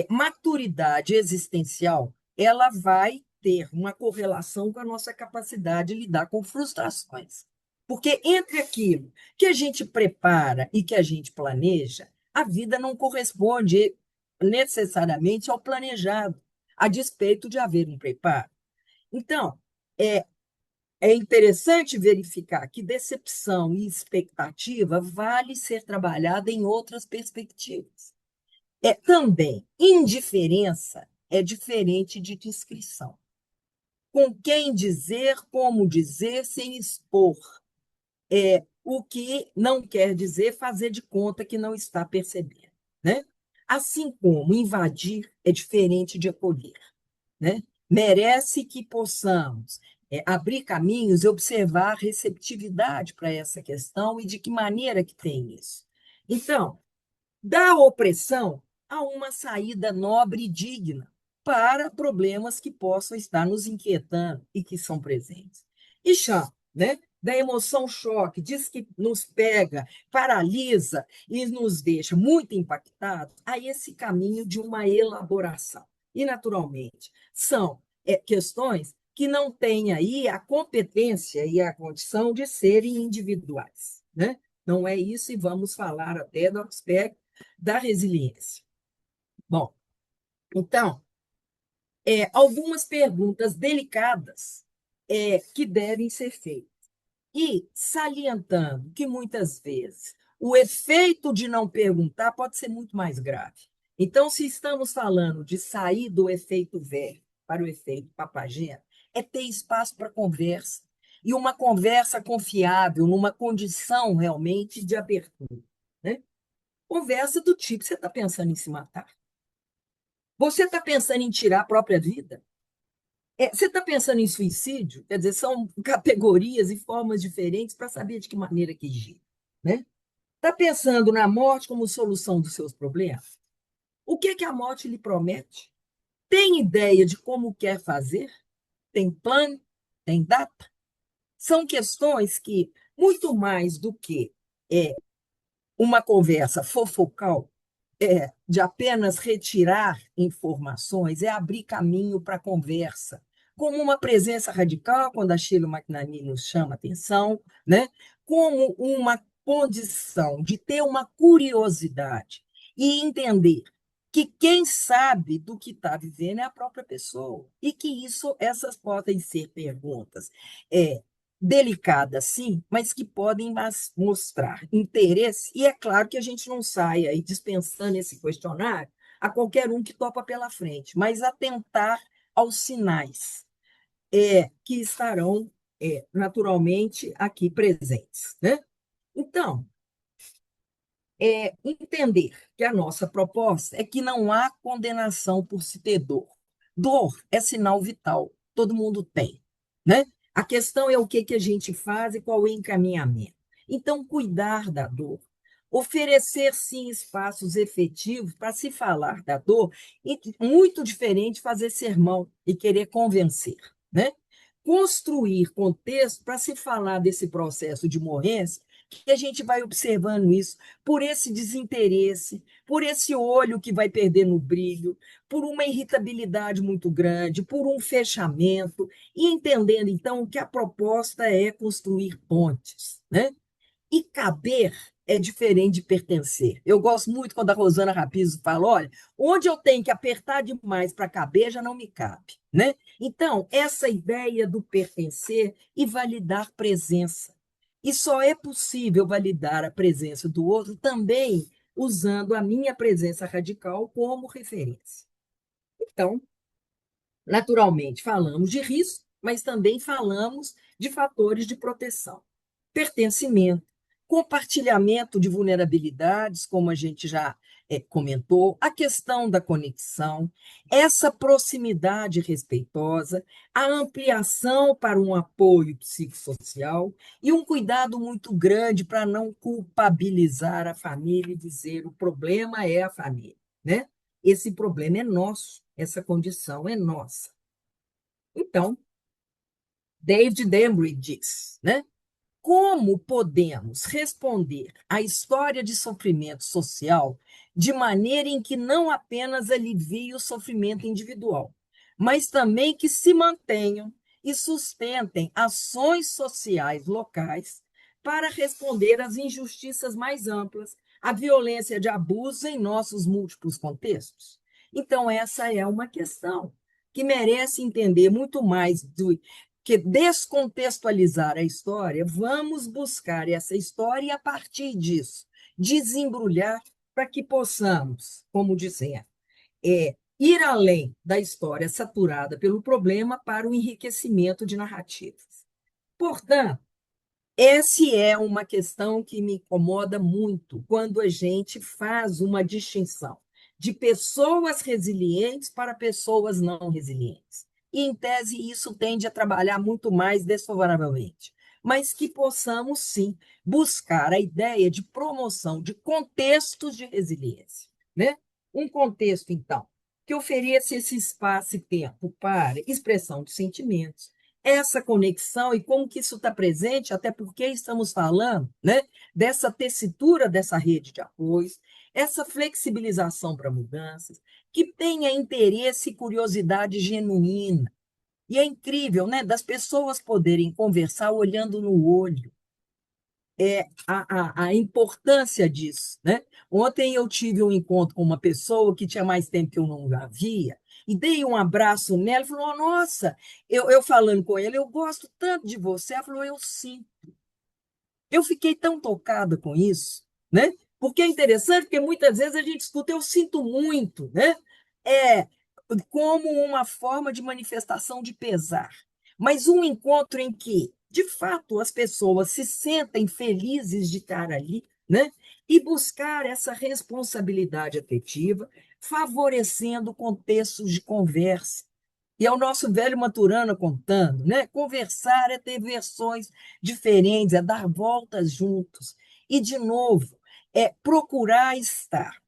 maturidade existencial, ela vai ter uma correlação com a nossa capacidade de lidar com frustrações. Porque entre aquilo que a gente prepara e que a gente planeja, a vida não corresponde necessariamente ao planejado, a despeito de haver um preparo. Então, é interessante verificar que decepção e expectativa vale ser trabalhada em outras perspectivas. Também, indiferença é diferente de discrição. Com quem dizer, como dizer, sem expor. O que não quer dizer fazer de conta que não está percebendo, né? Assim como invadir é diferente de acolher, né? Merece que possamos abrir caminhos e observar a receptividade para essa questão e de que maneira que tem isso. Então, da opressão a uma saída nobre e digna para problemas que possam estar nos inquietando e que são presentes. E chá, né? Da emoção choque, diz que nos pega, paralisa e nos deixa muito impactados, a esse caminho de uma elaboração. E, naturalmente, são questões que não têm aí a competência e a condição de serem individuais, né? Não é isso, e vamos falar até do aspecto da resiliência. Bom, então, algumas perguntas delicadas que devem ser feitas. E salientando que, muitas vezes, o efeito de não perguntar pode ser muito mais grave. Então, se estamos falando de sair do efeito velho para o efeito papageno, é ter espaço para conversa, e uma conversa confiável, numa condição realmente de abertura, né? Conversa do tipo: você está pensando em se matar? Você está pensando em tirar a própria vida? Você está pensando em suicídio? Quer dizer, são categorias e formas diferentes para saber de que maneira que agir, né? Está pensando na morte como solução dos seus problemas? O que a morte lhe promete? Tem ideia de como quer fazer? Tem plano? Tem data? São questões que, muito mais do que uma conversa fofocal, de apenas retirar informações, é abrir caminho para a conversa, como uma presença radical, quando a Sheila McNamee nos chama a atenção, né? Como uma condição de ter uma curiosidade e entender que quem sabe do que está vivendo é a própria pessoa, e que essas podem ser perguntas delicadas, sim, mas que podem mostrar interesse, e é claro que a gente não sai aí dispensando esse questionário a qualquer um que topa pela frente, mas atentar aos sinais que estarão naturalmente aqui presentes, né? Então, entender que a nossa proposta é que não há condenação por se ter dor. Dor é sinal vital, todo mundo tem, né? A questão é o que a gente faz e qual é o encaminhamento. Então, cuidar da dor, oferecer, sim, espaços efetivos para se falar da dor, e muito diferente de fazer sermão e querer convencer, né? Construir contexto para se falar desse processo de morrência, que a gente vai observando isso por esse desinteresse, por esse olho que vai perdendo o brilho, por uma irritabilidade muito grande, por um fechamento, e entendendo, então, que a proposta é construir pontes, né? E caber é diferente de pertencer. Eu gosto muito quando a Rosana Rapizo fala: olha, onde eu tenho que apertar demais para caber, já não me cabe, né? Então, essa ideia do pertencer e validar presença. E só é possível validar a presença do outro também usando a minha presença radical como referência. Então, naturalmente, falamos de risco, mas também falamos de fatores de proteção. Pertencimento, compartilhamento de vulnerabilidades, como a gente já comentou, a questão da conexão, essa proximidade respeitosa, a ampliação para um apoio psicossocial e um cuidado muito grande para não culpabilizar a família e dizer: o problema é a família, né? Esse problema é nosso, essa condição é nossa. Então, David Embry diz, né? Como podemos responder à história de sofrimento social de maneira em que não apenas alivie o sofrimento individual, mas também que se mantenham e sustentem ações sociais locais para responder às injustiças mais amplas, a violência de abuso em nossos múltiplos contextos? Então, essa é uma questão que merece entender muito mais do que descontextualizar a história. Vamos buscar essa história e, a partir disso, desembrulhar para que possamos, como dizer, ir além da história saturada pelo problema para o enriquecimento de narrativas. Portanto, essa é uma questão que me incomoda muito quando a gente faz uma distinção de pessoas resilientes para pessoas não resilientes. E, em tese, isso tende a trabalhar muito mais desfavoravelmente. Mas que possamos, sim, buscar a ideia de promoção de contextos de resiliência, né? Um contexto, então, que ofereça esse espaço e tempo para expressão de sentimentos, essa conexão e como que isso está presente, até porque estamos falando, né, dessa tessitura dessa rede de apoios, essa flexibilização para mudanças, que tenha interesse e curiosidade genuína. E é incrível, né, das pessoas poderem conversar olhando no olho, a importância disso, né? Ontem eu tive um encontro com uma pessoa que tinha mais tempo que eu não a via, e dei um abraço nela, e falou, nossa, eu falando com ele, eu gosto tanto de você. Ela falou, eu sim. Eu fiquei tão tocada com isso, né? Porque é interessante, porque muitas vezes a gente escuta, eu sinto muito, né? É como uma forma de manifestação de pesar. Mas um encontro em que, de fato, as pessoas se sentem felizes de estar ali, né? E buscar essa responsabilidade afetiva, favorecendo contextos de conversa. E é o nosso velho Maturana contando, né? Conversar é ter versões diferentes, é dar voltas juntos. E, de novo, é procurar estar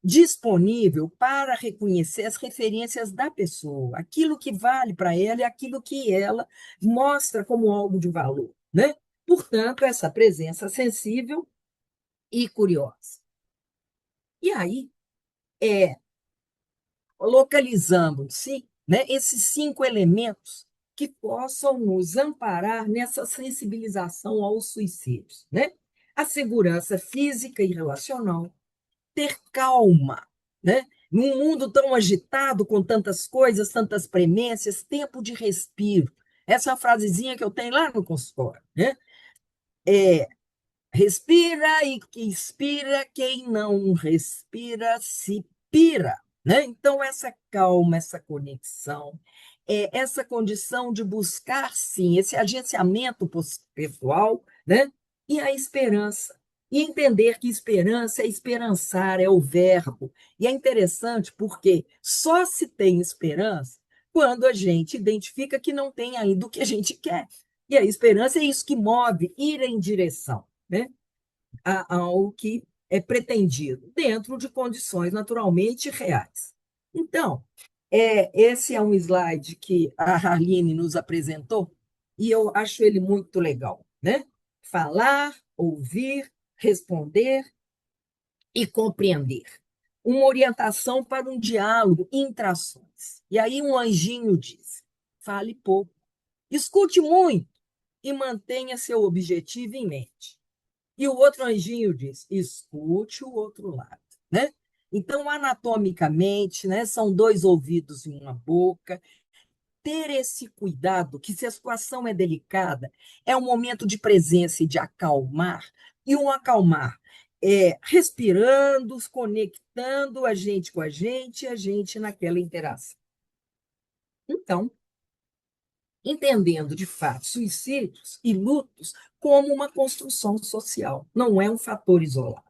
disponível para reconhecer as referências da pessoa, aquilo que vale para ela e aquilo que ela mostra como algo de valor, né? Portanto, essa presença sensível e curiosa. E aí, localizamos-se, né, esses 5 elementos que possam nos amparar nessa sensibilização aos suicídios, né? A segurança física e relacional, ter calma, né? Num mundo tão agitado, com tantas coisas, tantas premências, tempo de respiro. Essa é uma frasezinha que eu tenho lá no consultório, né? Respira e que inspira, quem não respira se pira, né? Então, essa calma, essa conexão, essa condição de buscar, sim, esse agenciamento pessoal, né? E a esperança. E entender que esperança é esperançar, é o verbo. E é interessante porque só se tem esperança quando a gente identifica que não tem ainda o que a gente quer. E a esperança é isso que move, ir em direção, né, ao que é pretendido, dentro de condições naturalmente reais. Então, esse é um slide que a Harline nos apresentou, e eu acho ele muito legal, né? Falar, ouvir, responder e compreender. Uma orientação para um diálogo intra-ações. E aí um anjinho diz, fale pouco, escute muito e mantenha seu objetivo em mente. E o outro anjinho diz, escute o outro lado, né? Então, anatomicamente, né, são 2 ouvidos e uma boca. Ter esse cuidado, que se a situação é delicada, é um momento de presença e de acalmar, e um acalmar respirando, conectando a gente com a gente, e a gente naquela interação. Então, entendendo de fato suicídios e lutos como uma construção social, não é um fator isolado.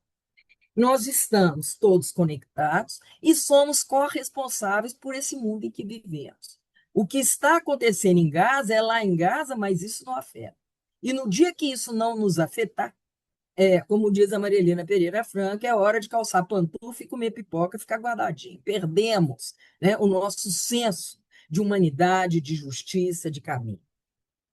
Nós estamos todos conectados e somos corresponsáveis por esse mundo em que vivemos. O que está acontecendo em Gaza é lá em Gaza, mas isso não afeta. E no dia que isso não nos afetar, como diz a Marilena Pereira Franca, é hora de calçar pantufa e comer pipoca e ficar guardadinho. Perdemos, né, o nosso senso de humanidade, de justiça, de caminho.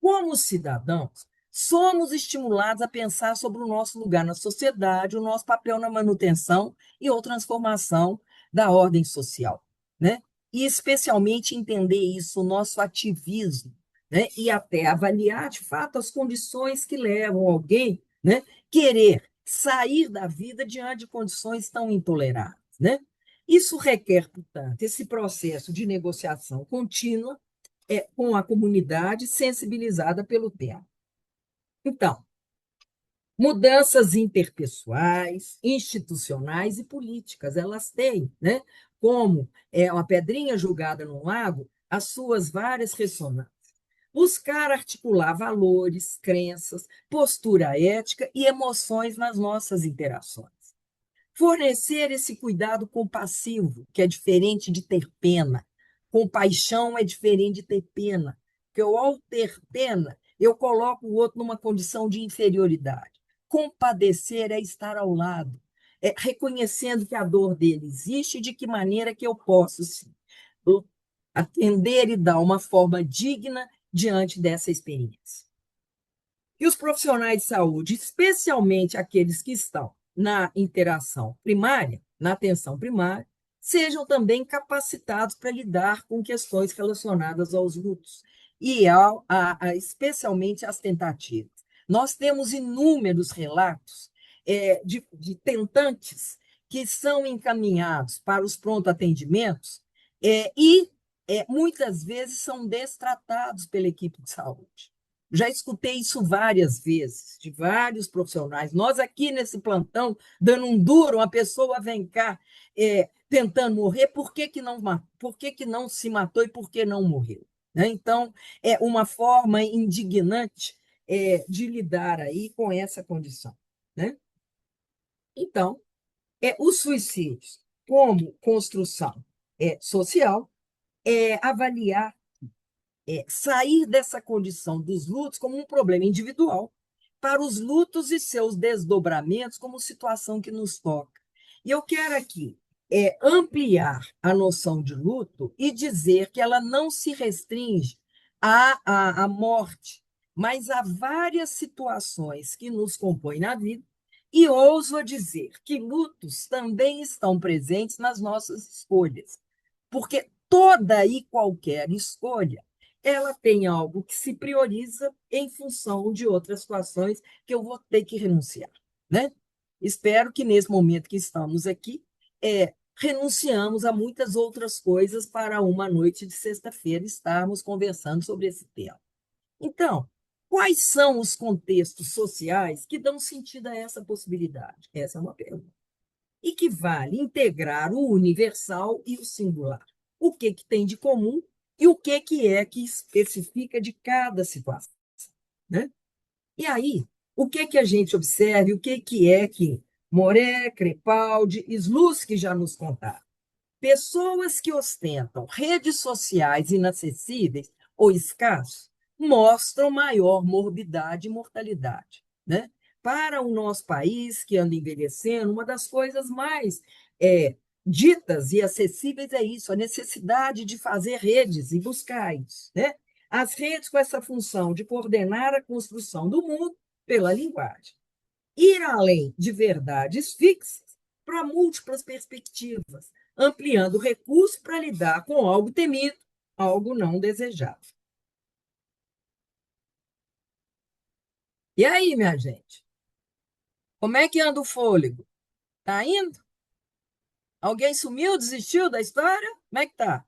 Como cidadãos, somos estimulados a pensar sobre o nosso lugar na sociedade, o nosso papel na manutenção e ou transformação da ordem social, né? E especialmente entender isso, o nosso ativismo, né? E até avaliar, de fato, as condições que levam alguém, né, querer sair da vida diante de condições tão intoleráveis, né? Isso requer, portanto, esse processo de negociação contínua com a comunidade sensibilizada pelo tema. Então, mudanças interpessoais, institucionais e políticas, elas têm, né, como uma pedrinha jogada no lago, as suas várias ressonâncias. Buscar articular valores, crenças, postura ética e emoções nas nossas interações. Fornecer esse cuidado compassivo, que é diferente de ter pena. Compaixão é diferente de ter pena, porque eu, ao ter pena, eu coloco o outro numa condição de inferioridade. Compadecer é estar ao lado, reconhecendo que a dor dele existe e de que maneira que eu posso, sim, atender e dar uma forma digna diante dessa experiência. E os profissionais de saúde, especialmente aqueles que estão na interação primária, na atenção primária, sejam também capacitados para lidar com questões relacionadas aos lutos e especialmente às tentativas. Nós temos inúmeros relatos de tentantes que são encaminhados para os pronto-atendimentos e muitas vezes são destratados pela equipe de saúde. Já escutei isso várias vezes, de vários profissionais. Nós aqui nesse plantão, dando um duro, uma pessoa vem cá tentando morrer, por que não se matou e por que não morreu? Né? Então, é uma forma indignante de lidar aí com essa condição. Né? Então, o suicídio como construção social avaliar sair dessa condição dos lutos como um problema individual para os lutos e seus desdobramentos como situação que nos toca. E eu quero aqui ampliar a noção de luto e dizer que ela não se restringe à morte, mas a várias situações que nos compõem na vida, e ouso a dizer que lutos também estão presentes nas nossas escolhas, porque toda e qualquer escolha ela tem algo que se prioriza em função de outras situações que eu vou ter que renunciar, né? Espero que nesse momento que estamos aqui, renunciamos a muitas outras coisas para uma noite de sexta-feira estarmos conversando sobre esse tema. Então, quais são os contextos sociais que dão sentido a essa possibilidade? Essa é uma pergunta. E que vale integrar o universal e o singular. O que tem de comum e o que que especifica de cada situação. Né? E aí, o que a gente observa e o que é que Moré, Crepaldi e Slutsky já nos contaram? Pessoas que ostentam redes sociais inacessíveis ou escassos mostram maior morbidade e mortalidade. Né? Para o nosso país, que anda envelhecendo, uma das coisas mais ditas e acessíveis é isso, a necessidade de fazer redes e buscar isso. Né? As redes com essa função de coordenar a construção do mundo pela linguagem. Ir além de verdades fixas para múltiplas perspectivas, ampliando o recurso para lidar com algo temido, algo não desejado. E aí, minha gente? Como é que anda o fôlego? Tá indo? Alguém sumiu, desistiu da história? Como é que tá?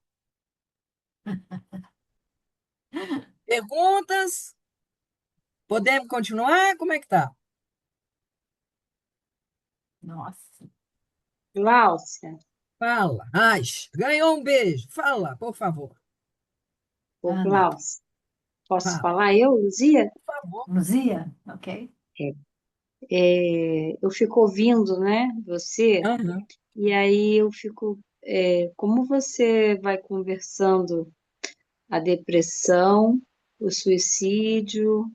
Perguntas? Podemos continuar? Como é que tá? Nossa. Gláucia, Fala. Ai, ganhou um beijo. Fala, por favor. Ana. Gláucia, posso Fala, falar eu, Luzia? por favor. Luzia? Ok. Eu fico ouvindo, né, você, Aham. e aí eu fico, como você vai conversando a depressão, o suicídio,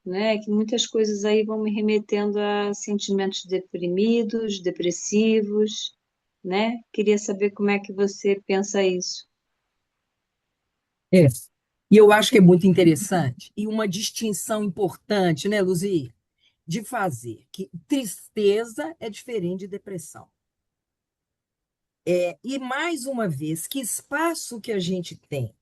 né, que muitas coisas aí vão me remetendo a sentimentos deprimidos, depressivos, né? Queria saber como é que você pensa isso. É. E eu acho que é muito interessante e uma distinção importante, né, Luzia, de fazer que tristeza é diferente de depressão. E mais uma vez, que espaço que a gente tem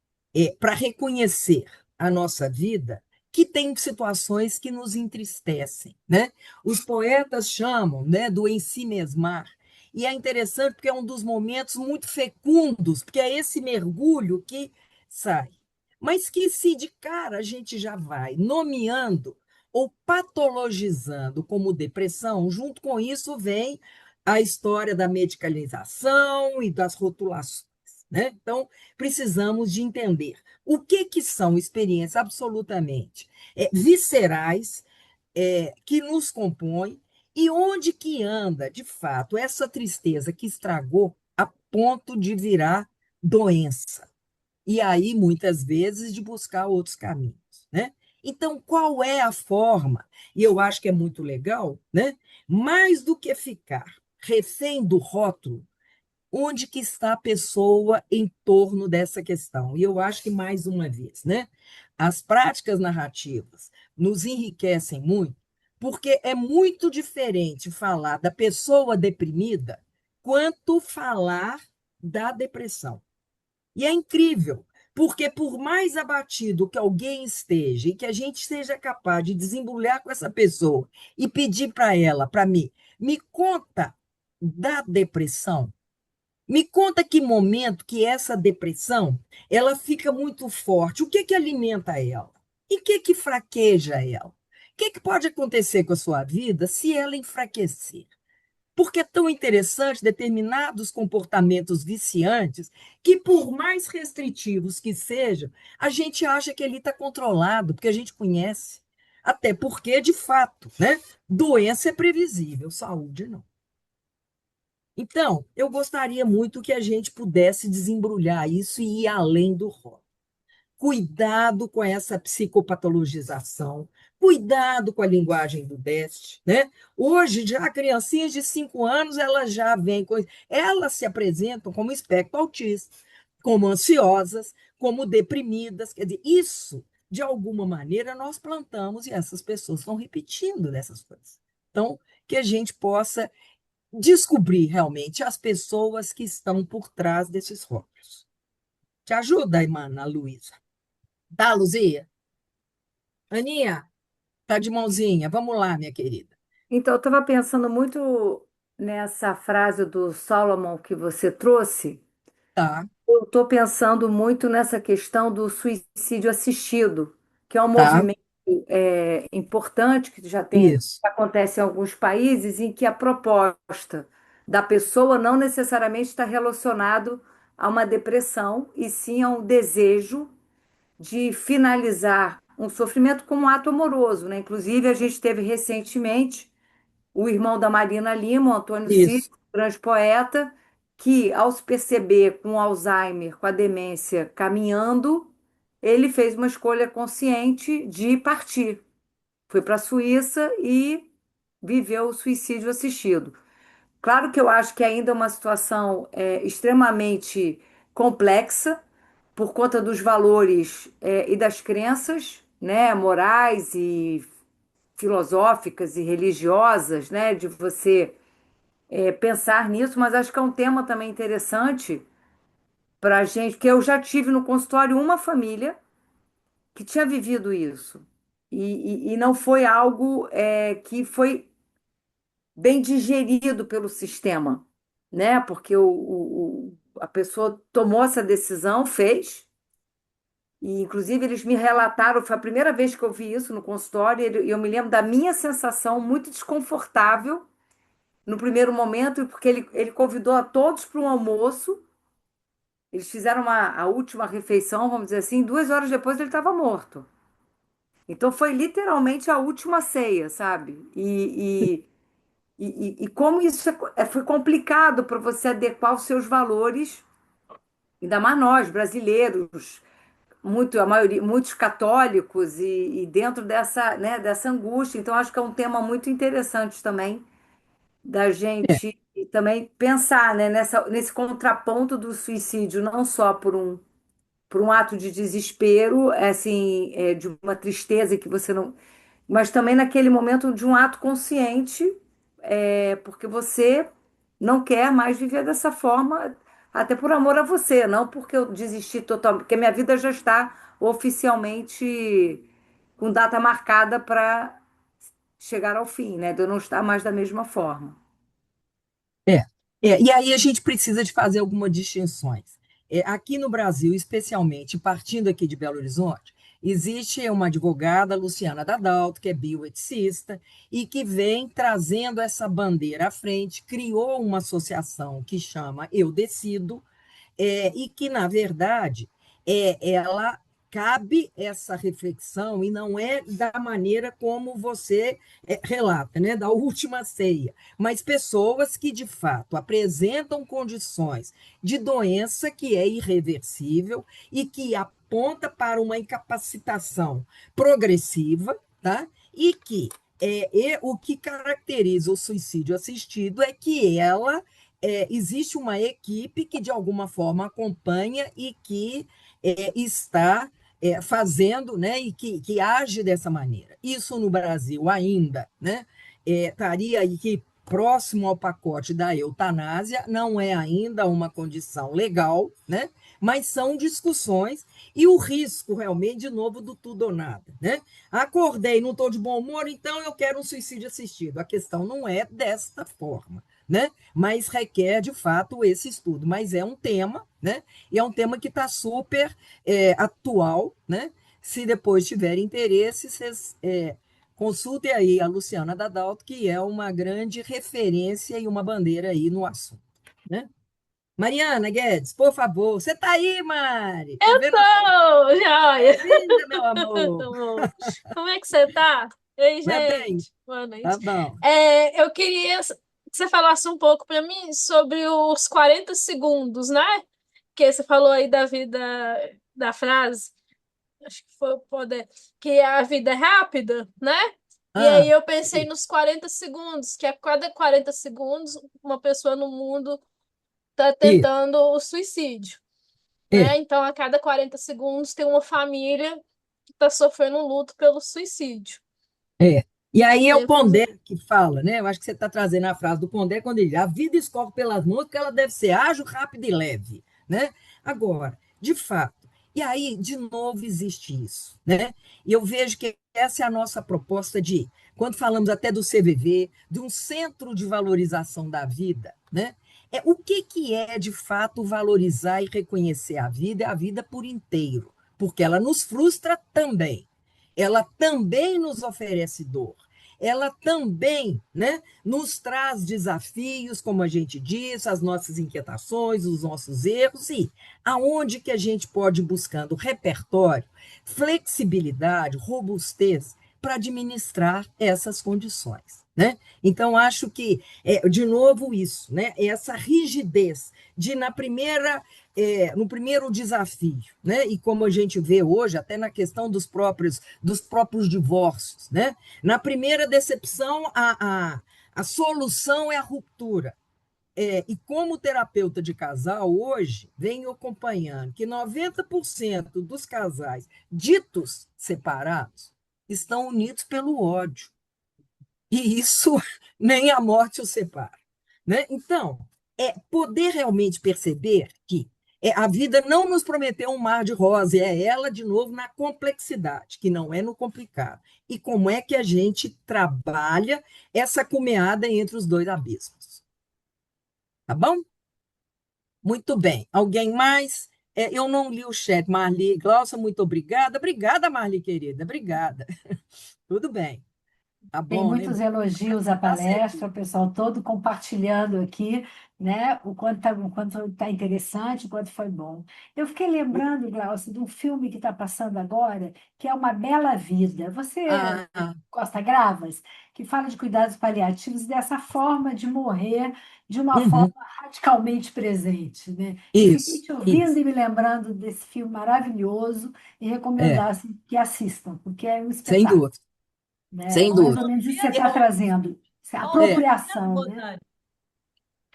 para reconhecer a nossa vida, que tem situações que nos entristecem, né? Os poetas chamam, né, do ensimesmar. E é interessante porque é um dos momentos muito fecundos, porque é esse mergulho que sai. Mas que se de cara a gente já vai nomeando ou patologizando como depressão, junto com isso vem a história da medicalização e das rotulações, né? Então, precisamos de entender o que são experiências absolutamente viscerais, que nos compõem e onde que anda, de fato, essa tristeza que estragou a ponto de virar doença. E aí, muitas vezes, de buscar outros caminhos, né? Então, qual é a forma? E eu acho que é muito legal, né? Mais do que ficar refém do rótulo, onde que está a pessoa em torno dessa questão? E eu acho que, mais uma vez, né? As práticas narrativas nos enriquecem muito, porque é muito diferente falar da pessoa deprimida quanto falar da depressão. E é incrível, porque por mais abatido que alguém esteja e que a gente seja capaz de desembrulhar com essa pessoa e pedir para ela, para mim, me conta da depressão, me conta que momento que essa depressão ela fica muito forte, o que que alimenta ela? E o que que fraqueja ela? O que que pode acontecer com a sua vida se ela enfraquecer? Porque é tão interessante determinados comportamentos viciantes que, por mais restritivos que sejam, a gente acha que ele está controlado, porque a gente conhece. Até porque, de fato, né? Doença é previsível, saúde não. Então, eu gostaria muito que a gente pudesse desembrulhar isso e ir além do rótulo. Cuidado com essa psicopatologização, cuidado com a linguagem do déficit, né? Hoje, já criancinhas de 5 anos, elas já vêm com... Elas se apresentam como espectro autista, como ansiosas, como deprimidas. Quer dizer, isso, de alguma maneira, nós plantamos e essas pessoas estão repetindo dessas coisas. Então, que a gente possa descobrir realmente as pessoas que estão por trás desses rótulos. Te ajuda, irmã Ana Luísa? Tá, Luzia? Aninha, tá de mãozinha. Vamos lá, minha querida. Então, eu estava pensando muito nessa frase do Solomon que você trouxe. Tá, Eu estou pensando muito nessa questão do suicídio assistido, que é um tá. movimento importante que já tem, Isso, acontece em alguns países, em que a proposta da pessoa não necessariamente está relacionado a uma depressão, e sim a um desejo de finalizar um sofrimento com um ato amoroso, né? Inclusive, a gente teve recentemente o irmão da Marina Lima, o Antônio Cid, isso, grande poeta, que, ao se perceber com Alzheimer, com a demência caminhando, ele fez uma escolha consciente de partir. Foi para a Suíça e viveu o suicídio assistido. Claro que eu acho que ainda é uma situação extremamente complexa por conta dos valores e das crenças, né, morais e filosóficas e religiosas, né, de você pensar nisso, mas acho que é um tema também interessante para a gente, porque eu já tive no consultório uma família que tinha vivido isso. E não foi algo que foi bem digerido pelo sistema, né? Porque a pessoa tomou essa decisão, fez, e inclusive eles me relataram, foi a primeira vez que eu vi isso no consultório, e eu me lembro da minha sensação muito desconfortável no primeiro momento, porque ele convidou a todos para um almoço. Eles fizeram a última refeição, vamos dizer assim, 2 horas depois ele estava morto. Então foi literalmente a última ceia, sabe? E como isso foi complicado para você adequar os seus valores, ainda mais nós, brasileiros, muito, a maioria, muitos católicos, e dentro dessa, né, dessa angústia. Então, acho que é um tema muito interessante também da é, gente também pensar, né, nesse contraponto do suicídio, não só por um ato de desespero, assim, de uma tristeza que você não. Mas também naquele momento de um ato consciente, porque você não quer mais viver dessa forma, até por amor a você, não porque eu desisti totalmente, porque minha vida já está oficialmente com data marcada para chegar ao fim, né? De eu não estar mais da mesma forma. É, e aí a gente precisa de fazer algumas distinções. Aqui no Brasil, especialmente, partindo aqui de Belo Horizonte, existe uma advogada, Luciana Dadalto, que é bioeticista, e que vem trazendo essa bandeira à frente, criou uma associação que chama Eu Decido, e que, na verdade, ela cabe essa reflexão e não é da maneira como você relata, né, da última ceia, mas pessoas que, de fato, apresentam condições de doença que é irreversível e que aponta para uma incapacitação progressiva, tá? E que o que caracteriza o suicídio assistido é que existe uma equipe que, de alguma forma, acompanha e que está fazendo, né, e que age dessa maneira. Isso no Brasil ainda, né, estaria aqui próximo ao pacote da eutanásia, não é ainda uma condição legal, né, mas são discussões e o risco realmente, de novo, do tudo ou nada. Né? Acordei, não estou de bom humor, então eu quero um suicídio assistido. A questão não é desta forma. Né? Mas requer, de fato, esse estudo. Mas é um tema, né? E é um tema que está super atual, né? Se depois tiverem interesse, vocês consultem aí a Luciana Dadalto, que é uma grande referência e uma bandeira aí no assunto. Né? Mariana Guedes, por favor, você está aí, Mari? Tô Eu vendo a sua... tô, joia. Bem-vinda, meu amor. Amor. Como é que você tá? Ei, Tá bem, gente, boa noite. tá bom. Eu queria que você falasse um pouco para mim sobre os 40 segundos, né? Que você falou aí da vida, da frase, acho que foi o poder, que a vida é rápida, né? E aí Ah, eu pensei nos 40 segundos, que a cada 40 segundos uma pessoa no mundo está e, tentando o suicídio, é, né? Então, a cada 40 segundos tem uma família que está sofrendo um luto pelo suicídio. é. E aí é E o eu fiz, Pondé que fala, né? Eu acho que você está trazendo a frase do Pondé quando ele diz: a vida escorre pelas mãos porque ela deve ser ágil, rápida e leve, né? Agora, de fato, e aí, de novo, existe isso, né? E eu vejo que essa é a nossa proposta quando falamos até do CVV, de um centro de valorização da vida, né? O que é, de fato, valorizar e reconhecer a vida? É a vida por inteiro, porque ela nos frustra também. Ela também nos oferece dor. Ela também, né, nos traz desafios, como a gente diz, as nossas inquietações, os nossos erros, e aonde que a gente pode ir buscando repertório, flexibilidade, robustez para administrar essas condições. Né? Então, acho que, de novo, isso, né? Essa rigidez de, no primeiro desafio, né? E como a gente vê hoje, até na questão dos próprios divórcios, né? Na primeira decepção, a solução é a ruptura. E como terapeuta de casal, hoje, venho acompanhando que 90% dos casais ditos separados estão unidos pelo ódio. E isso nem a morte os separa. Né? Então, poder realmente perceber que a vida não nos prometeu um mar de rosa, é ela, de novo, na complexidade, que não é no complicado. E como é que a gente trabalha essa cumeada entre os dois abismos. Tá bom? Muito bem. Alguém mais? Eu não li o chat. Marli, Glaucia, muito obrigada. Obrigada, Marli, querida. Obrigada. Tudo bem. Tá Tem bom, né? muitos elogios à Tá certo. palestra, o pessoal todo compartilhando aqui, né? O quanto tá interessante, o quanto foi bom. Eu fiquei lembrando, Glaucio, de um filme que está passando agora, que é Uma Bela Vida. Você, Ah, Costa Gravas, que fala de cuidados paliativos e dessa forma de morrer de uma forma uhum. radicalmente presente, né? Eu fiquei Isso, te ouvindo isso. e me lembrando desse filme maravilhoso e É, recomendasse que assistam, porque é um sem espetáculo, dúvida, né? sem É mais dúvida. ou menos isso que você está trazendo, essa É. apropriação, né?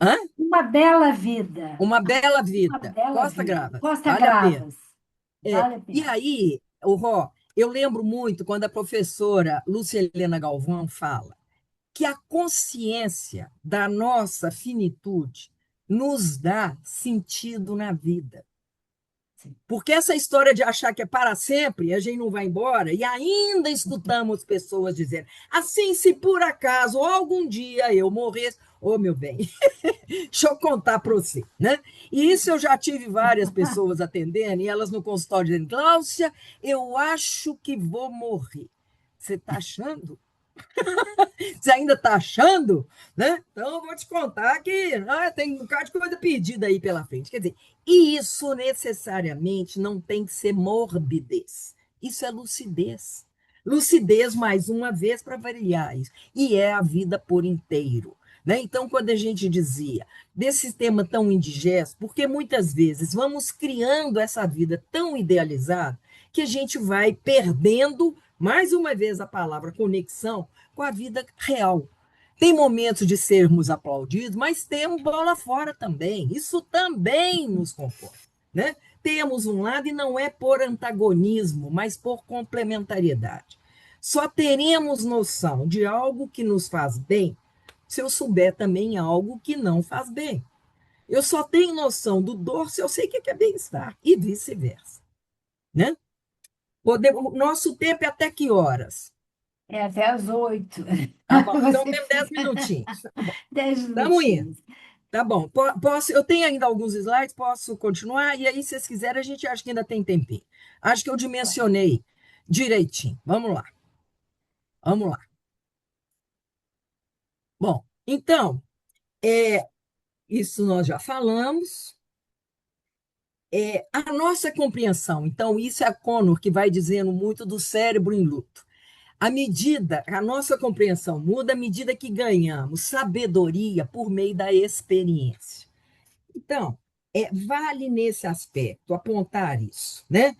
Hã? Uma bela vida, Uma bela uma vida. bela Costa vida. Gravas, Costa vale a pena. Gravas, vale a E pena. aí, o Ró, eu lembro muito quando a professora Lúcia Helena Galvão fala que a consciência da nossa finitude nos dá sentido na vida. Porque essa história de achar que é para sempre, a gente não vai embora, e ainda escutamos pessoas dizendo, assim, se por acaso algum dia eu morresse, ô meu bem, deixa eu contar para você, né? E isso eu já tive várias pessoas atendendo, e elas no consultório dizendo, Gláucia, eu acho que vou morrer. Você está achando? Você ainda está achando? Né? Então, eu vou te contar que tem um bocado de coisa perdida aí pela frente. Quer dizer, isso necessariamente não tem que ser morbidez. Isso é lucidez. Lucidez, mais uma vez, para variar isso. E é a vida por inteiro. Né? Então, quando a gente dizia desse tema tão indigesto, porque muitas vezes vamos criando essa vida tão idealizada que a gente vai perdendo, mais uma vez, a palavra conexão com a vida real. Tem momentos de sermos aplaudidos, mas temos bola fora também. Isso também nos conforta. Né? Temos um lado e não é por antagonismo, mas por complementariedade. Só teremos noção de algo que nos faz bem se eu souber também algo que não faz bem. Eu só tenho noção do dor se eu sei o que é bem-estar, e vice-versa. Né? Nosso tempo é até que horas? É até às 8. Tá bom, então Você temos 10 minutinhos. Tá bom. 10 Estamos indo. minutinhos. Tá bom. Eu tenho ainda alguns slides, posso continuar? E aí, se vocês quiserem, a gente acha que ainda tem tempinho. Acho que eu dimensionei direitinho. Vamos lá. Vamos lá. Bom, então, isso nós já falamos. A nossa compreensão, então, isso é a Connor que vai dizendo muito do cérebro em luto. A nossa compreensão muda à medida que ganhamos sabedoria por meio da experiência. Então, vale nesse aspecto apontar isso, né?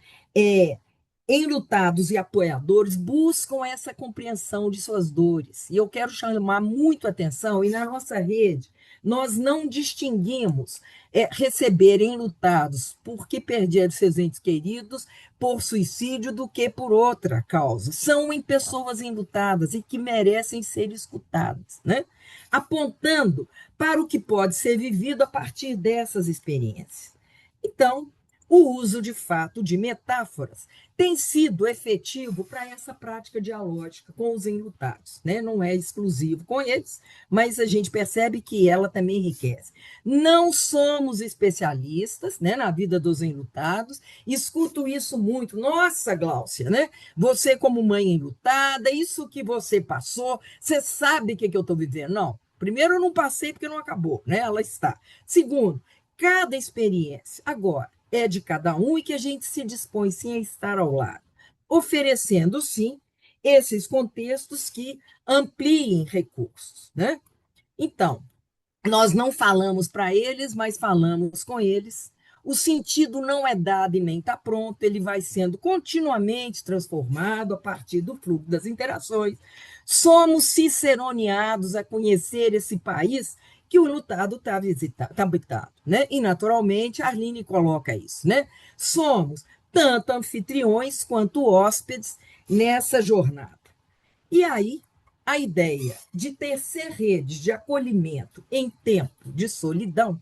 Enlutados e apoiadores buscam essa compreensão de suas dores. E eu quero chamar muito a atenção, e na nossa rede, nós não distinguimos receber enlutados porque perderam seus entes queridos por suicídio do que por outra causa. São em pessoas enlutadas e que merecem ser escutadas, né? Apontando para o que pode ser vivido a partir dessas experiências. Então, o uso de fato de metáforas tem sido efetivo para essa prática dialógica com os enlutados, né? Não é exclusivo com eles, mas a gente percebe que ela também enriquece. Não somos especialistas, né, na vida dos enlutados, escuto isso muito. Nossa, Gláucia, né? Você como mãe enlutada, isso que você passou, você sabe o que eu estou vivendo? Não. Primeiro, eu não passei porque não acabou, né? Ela está. Segundo, cada experiência, agora, é de cada um e que a gente se dispõe, sim, a estar ao lado, oferecendo, sim, esses contextos que ampliem recursos, né? Então, nós não falamos para eles, mas falamos com eles. O sentido não é dado e nem está pronto, ele vai sendo continuamente transformado a partir do fluxo das interações. Somos ciceroneados a conhecer esse país que o lutado está habitado, né? E, naturalmente, a Arline coloca isso, né? Somos tanto anfitriões quanto hóspedes nessa jornada. E aí, a ideia de tecer redes de acolhimento em tempo de solidão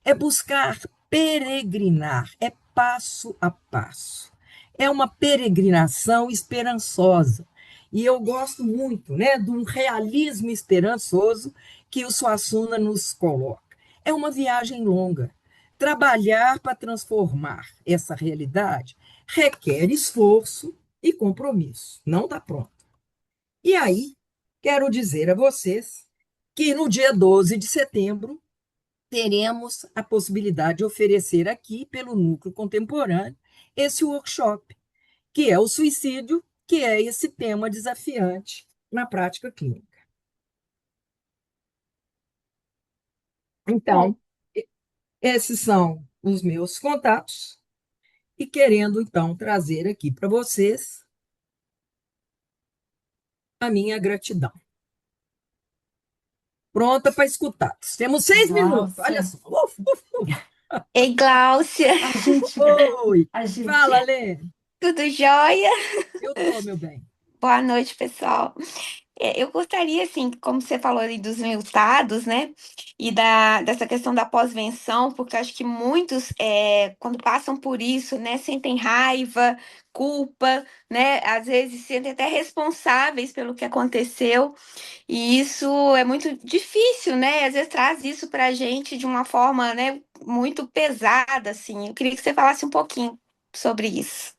é buscar peregrinar, é passo a passo. É uma peregrinação esperançosa. E eu gosto muito, né, de um realismo esperançoso que o Suassuna nos coloca. É uma viagem longa. Trabalhar para transformar essa realidade requer esforço e compromisso. Não está pronto. E aí, quero dizer a vocês que no dia 12 de setembro teremos a possibilidade de oferecer aqui, pelo Núcleo Contemporâneo, esse workshop, que é o suicídio, que é esse tema desafiante na prática clínica. Então, esses são os meus contatos, e querendo, então, trazer aqui para vocês a minha gratidão. Pronta para escutar. Temos 6 minutos, olha só. Ei, Gláucia, Oi, A gente fala, Lê. tudo jóia? Eu tô, meu bem. Boa noite, pessoal. Eu gostaria, assim, como você falou ali dos resultados, né? E dessa questão da pós-venção, porque eu acho que muitos, quando passam por isso, né, sentem raiva, culpa, né? Às vezes se sentem até responsáveis pelo que aconteceu. E isso é muito difícil, né? Às vezes traz isso para a gente de uma forma, né, muito pesada, assim. Eu queria que você falasse um pouquinho sobre isso.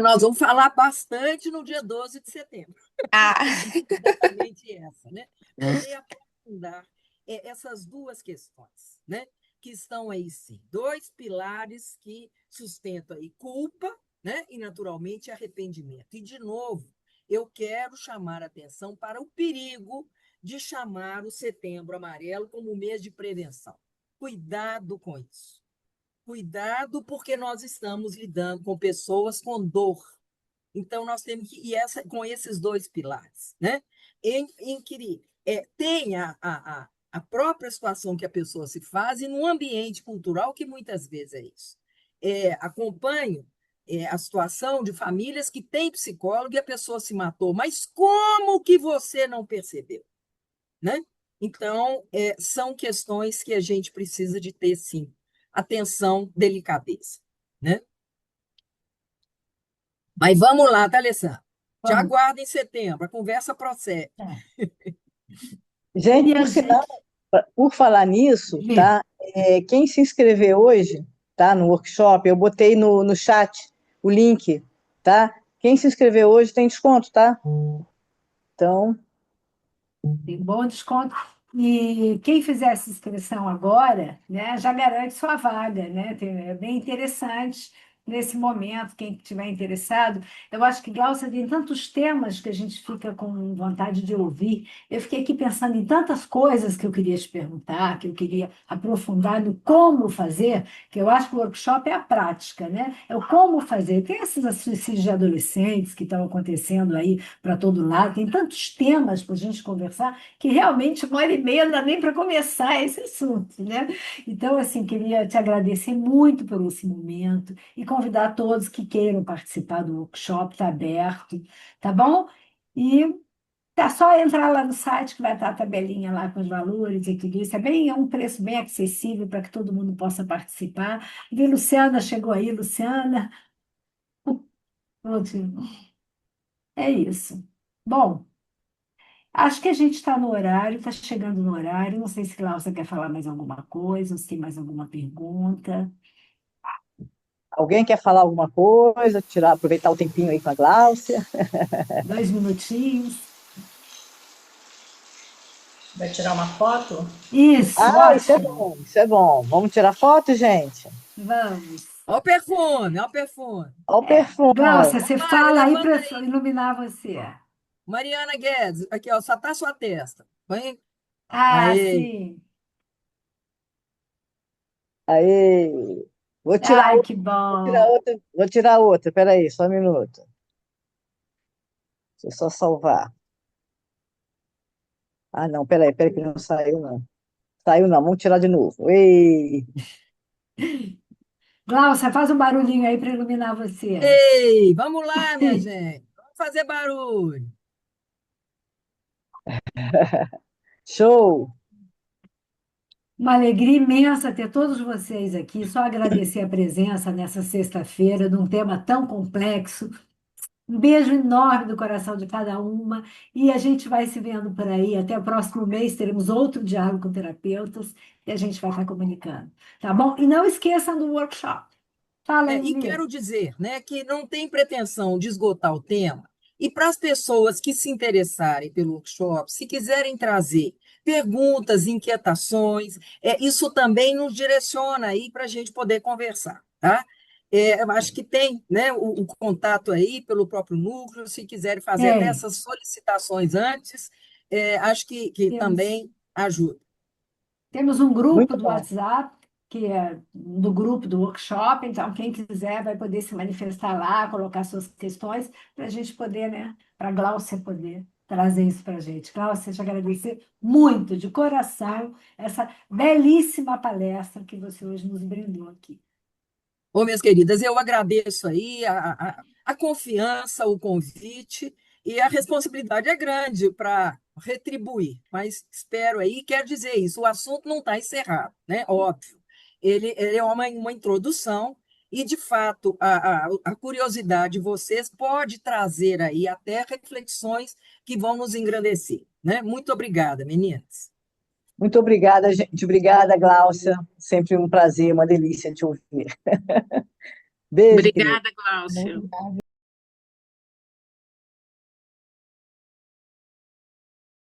Nós vamos falar bastante no dia 12 de setembro. Ah, Exatamente essa, né? Poder aprofundar essas duas questões, né? Que estão aí, sim, dois pilares que sustentam aí culpa, né? E, naturalmente, arrependimento. E, de novo, eu quero chamar a atenção para o perigo de chamar o Setembro Amarelo como mês de prevenção. Cuidado com isso. Cuidado, porque nós estamos lidando com pessoas com dor. Então, nós temos que ir com esses dois pilares, né? Em que tem a própria situação que a pessoa se faz e no ambiente cultural, que muitas vezes é isso. Acompanho a situação de famílias que têm psicólogo e a pessoa se matou, mas como que você não percebeu? Né? Então, são questões que a gente precisa de ter, sim, atenção, delicadeza, né? Mas vamos lá, tá, Alessandra? Te Vamos. aguardo em setembro, a conversa procede. Gente, E a por sinal, gente. por falar nisso, Diga. tá? Quem se inscreveu hoje, tá? No workshop, eu botei no chat o link, tá? Quem se inscreveu hoje tem desconto, tá? Então, Tem bom desconto. E quem fizer essa inscrição agora, né, já garante sua vaga, né? É bem interessante nesse momento, quem estiver interessado. Eu acho que, Glaucia, tem tantos temas que a gente fica com vontade de ouvir. Eu fiquei aqui pensando em tantas coisas que eu queria te perguntar, que eu queria aprofundar no como fazer, que eu acho que o workshop é a prática, né? É o como fazer. Tem esses suicídios de adolescentes que estão acontecendo aí para todo lado, tem tantos temas para a gente conversar que realmente 1 hora e meia não dá nem para começar esse assunto, né? Então, assim, queria te agradecer muito por esse momento e convidar todos que queiram participar do workshop, está aberto, tá bom? E é só entrar lá no site que vai estar a tabelinha lá com os valores e tudo isso. É um preço bem acessível para que todo mundo possa participar. E Luciana chegou aí, Luciana. Ótimo. É isso. Bom, acho que a gente está no horário, está chegando no horário. Não sei se Cláudia quer falar mais alguma coisa, ou se tem mais alguma pergunta. alguém quer falar alguma coisa, aproveitar o tempinho aí com a Gláucia? 2 minutinhos. vai tirar uma foto? Isso, Ah, isso é ótimo. bom, isso é bom. Vamos tirar foto, gente? Vamos. Ó o perfume, ó o perfume. Olha o perfume. Glaucia, você Mari, fala aí levanta para aí. iluminar você. Mariana Guedes, aqui, ó, só tá sua testa. Põe. Ah, Aí. sim. Aí, vou tirar Ai, outra, que vou tirar bom. outra, vou tirar outra. Peraí, só um minuto. Deixa eu só salvar. Ah, não, peraí, que não saiu, não. Saiu, não, vamos tirar de novo. Ei! Glaucia, faz um barulhinho aí para iluminar você. Ei, vamos lá, minha gente. Vamos fazer barulho. Show! Uma alegria imensa ter todos vocês aqui. Só agradecer a presença nessa sexta-feira de um tema tão complexo. Um beijo enorme do coração de cada uma. E a gente vai se vendo por aí. Até o próximo mês teremos outro diálogo com terapeutas e a gente vai estar comunicando. Tá bom? E não esqueçam do workshop. Fala, E Lili. quero dizer, né, que não tem pretensão de esgotar o tema. E para as pessoas que se interessarem pelo workshop, se quiserem trazer perguntas, inquietações, isso também nos direciona aí para a gente poder conversar, tá? Eu acho que tem, né, o contato aí pelo próprio núcleo, se quiserem fazer até Tem. essas solicitações antes, acho que Temos. também ajuda. Temos um grupo Muito do bom. WhatsApp, que é do grupo do workshop, então quem quiser vai poder se manifestar lá, colocar suas questões, para a gente poder, né, para a Gláucia poder trazer isso para a gente. Gláucia, te agradecer muito, de coração, essa belíssima palestra que você hoje nos brindou aqui. Ô, minhas queridas, eu agradeço aí a confiança, o convite, e a responsabilidade é grande para retribuir, mas espero aí, quer dizer isso, o assunto não está encerrado, né? Óbvio. Ele é uma introdução, e, de fato, a curiosidade de vocês pode trazer aí até reflexões que vão nos engrandecer, né? Muito obrigada, meninas. Muito obrigada, gente. Obrigada, Gláucia. Sempre um prazer, uma delícia te ouvir. Beijo, querida. Obrigada, Gláucia.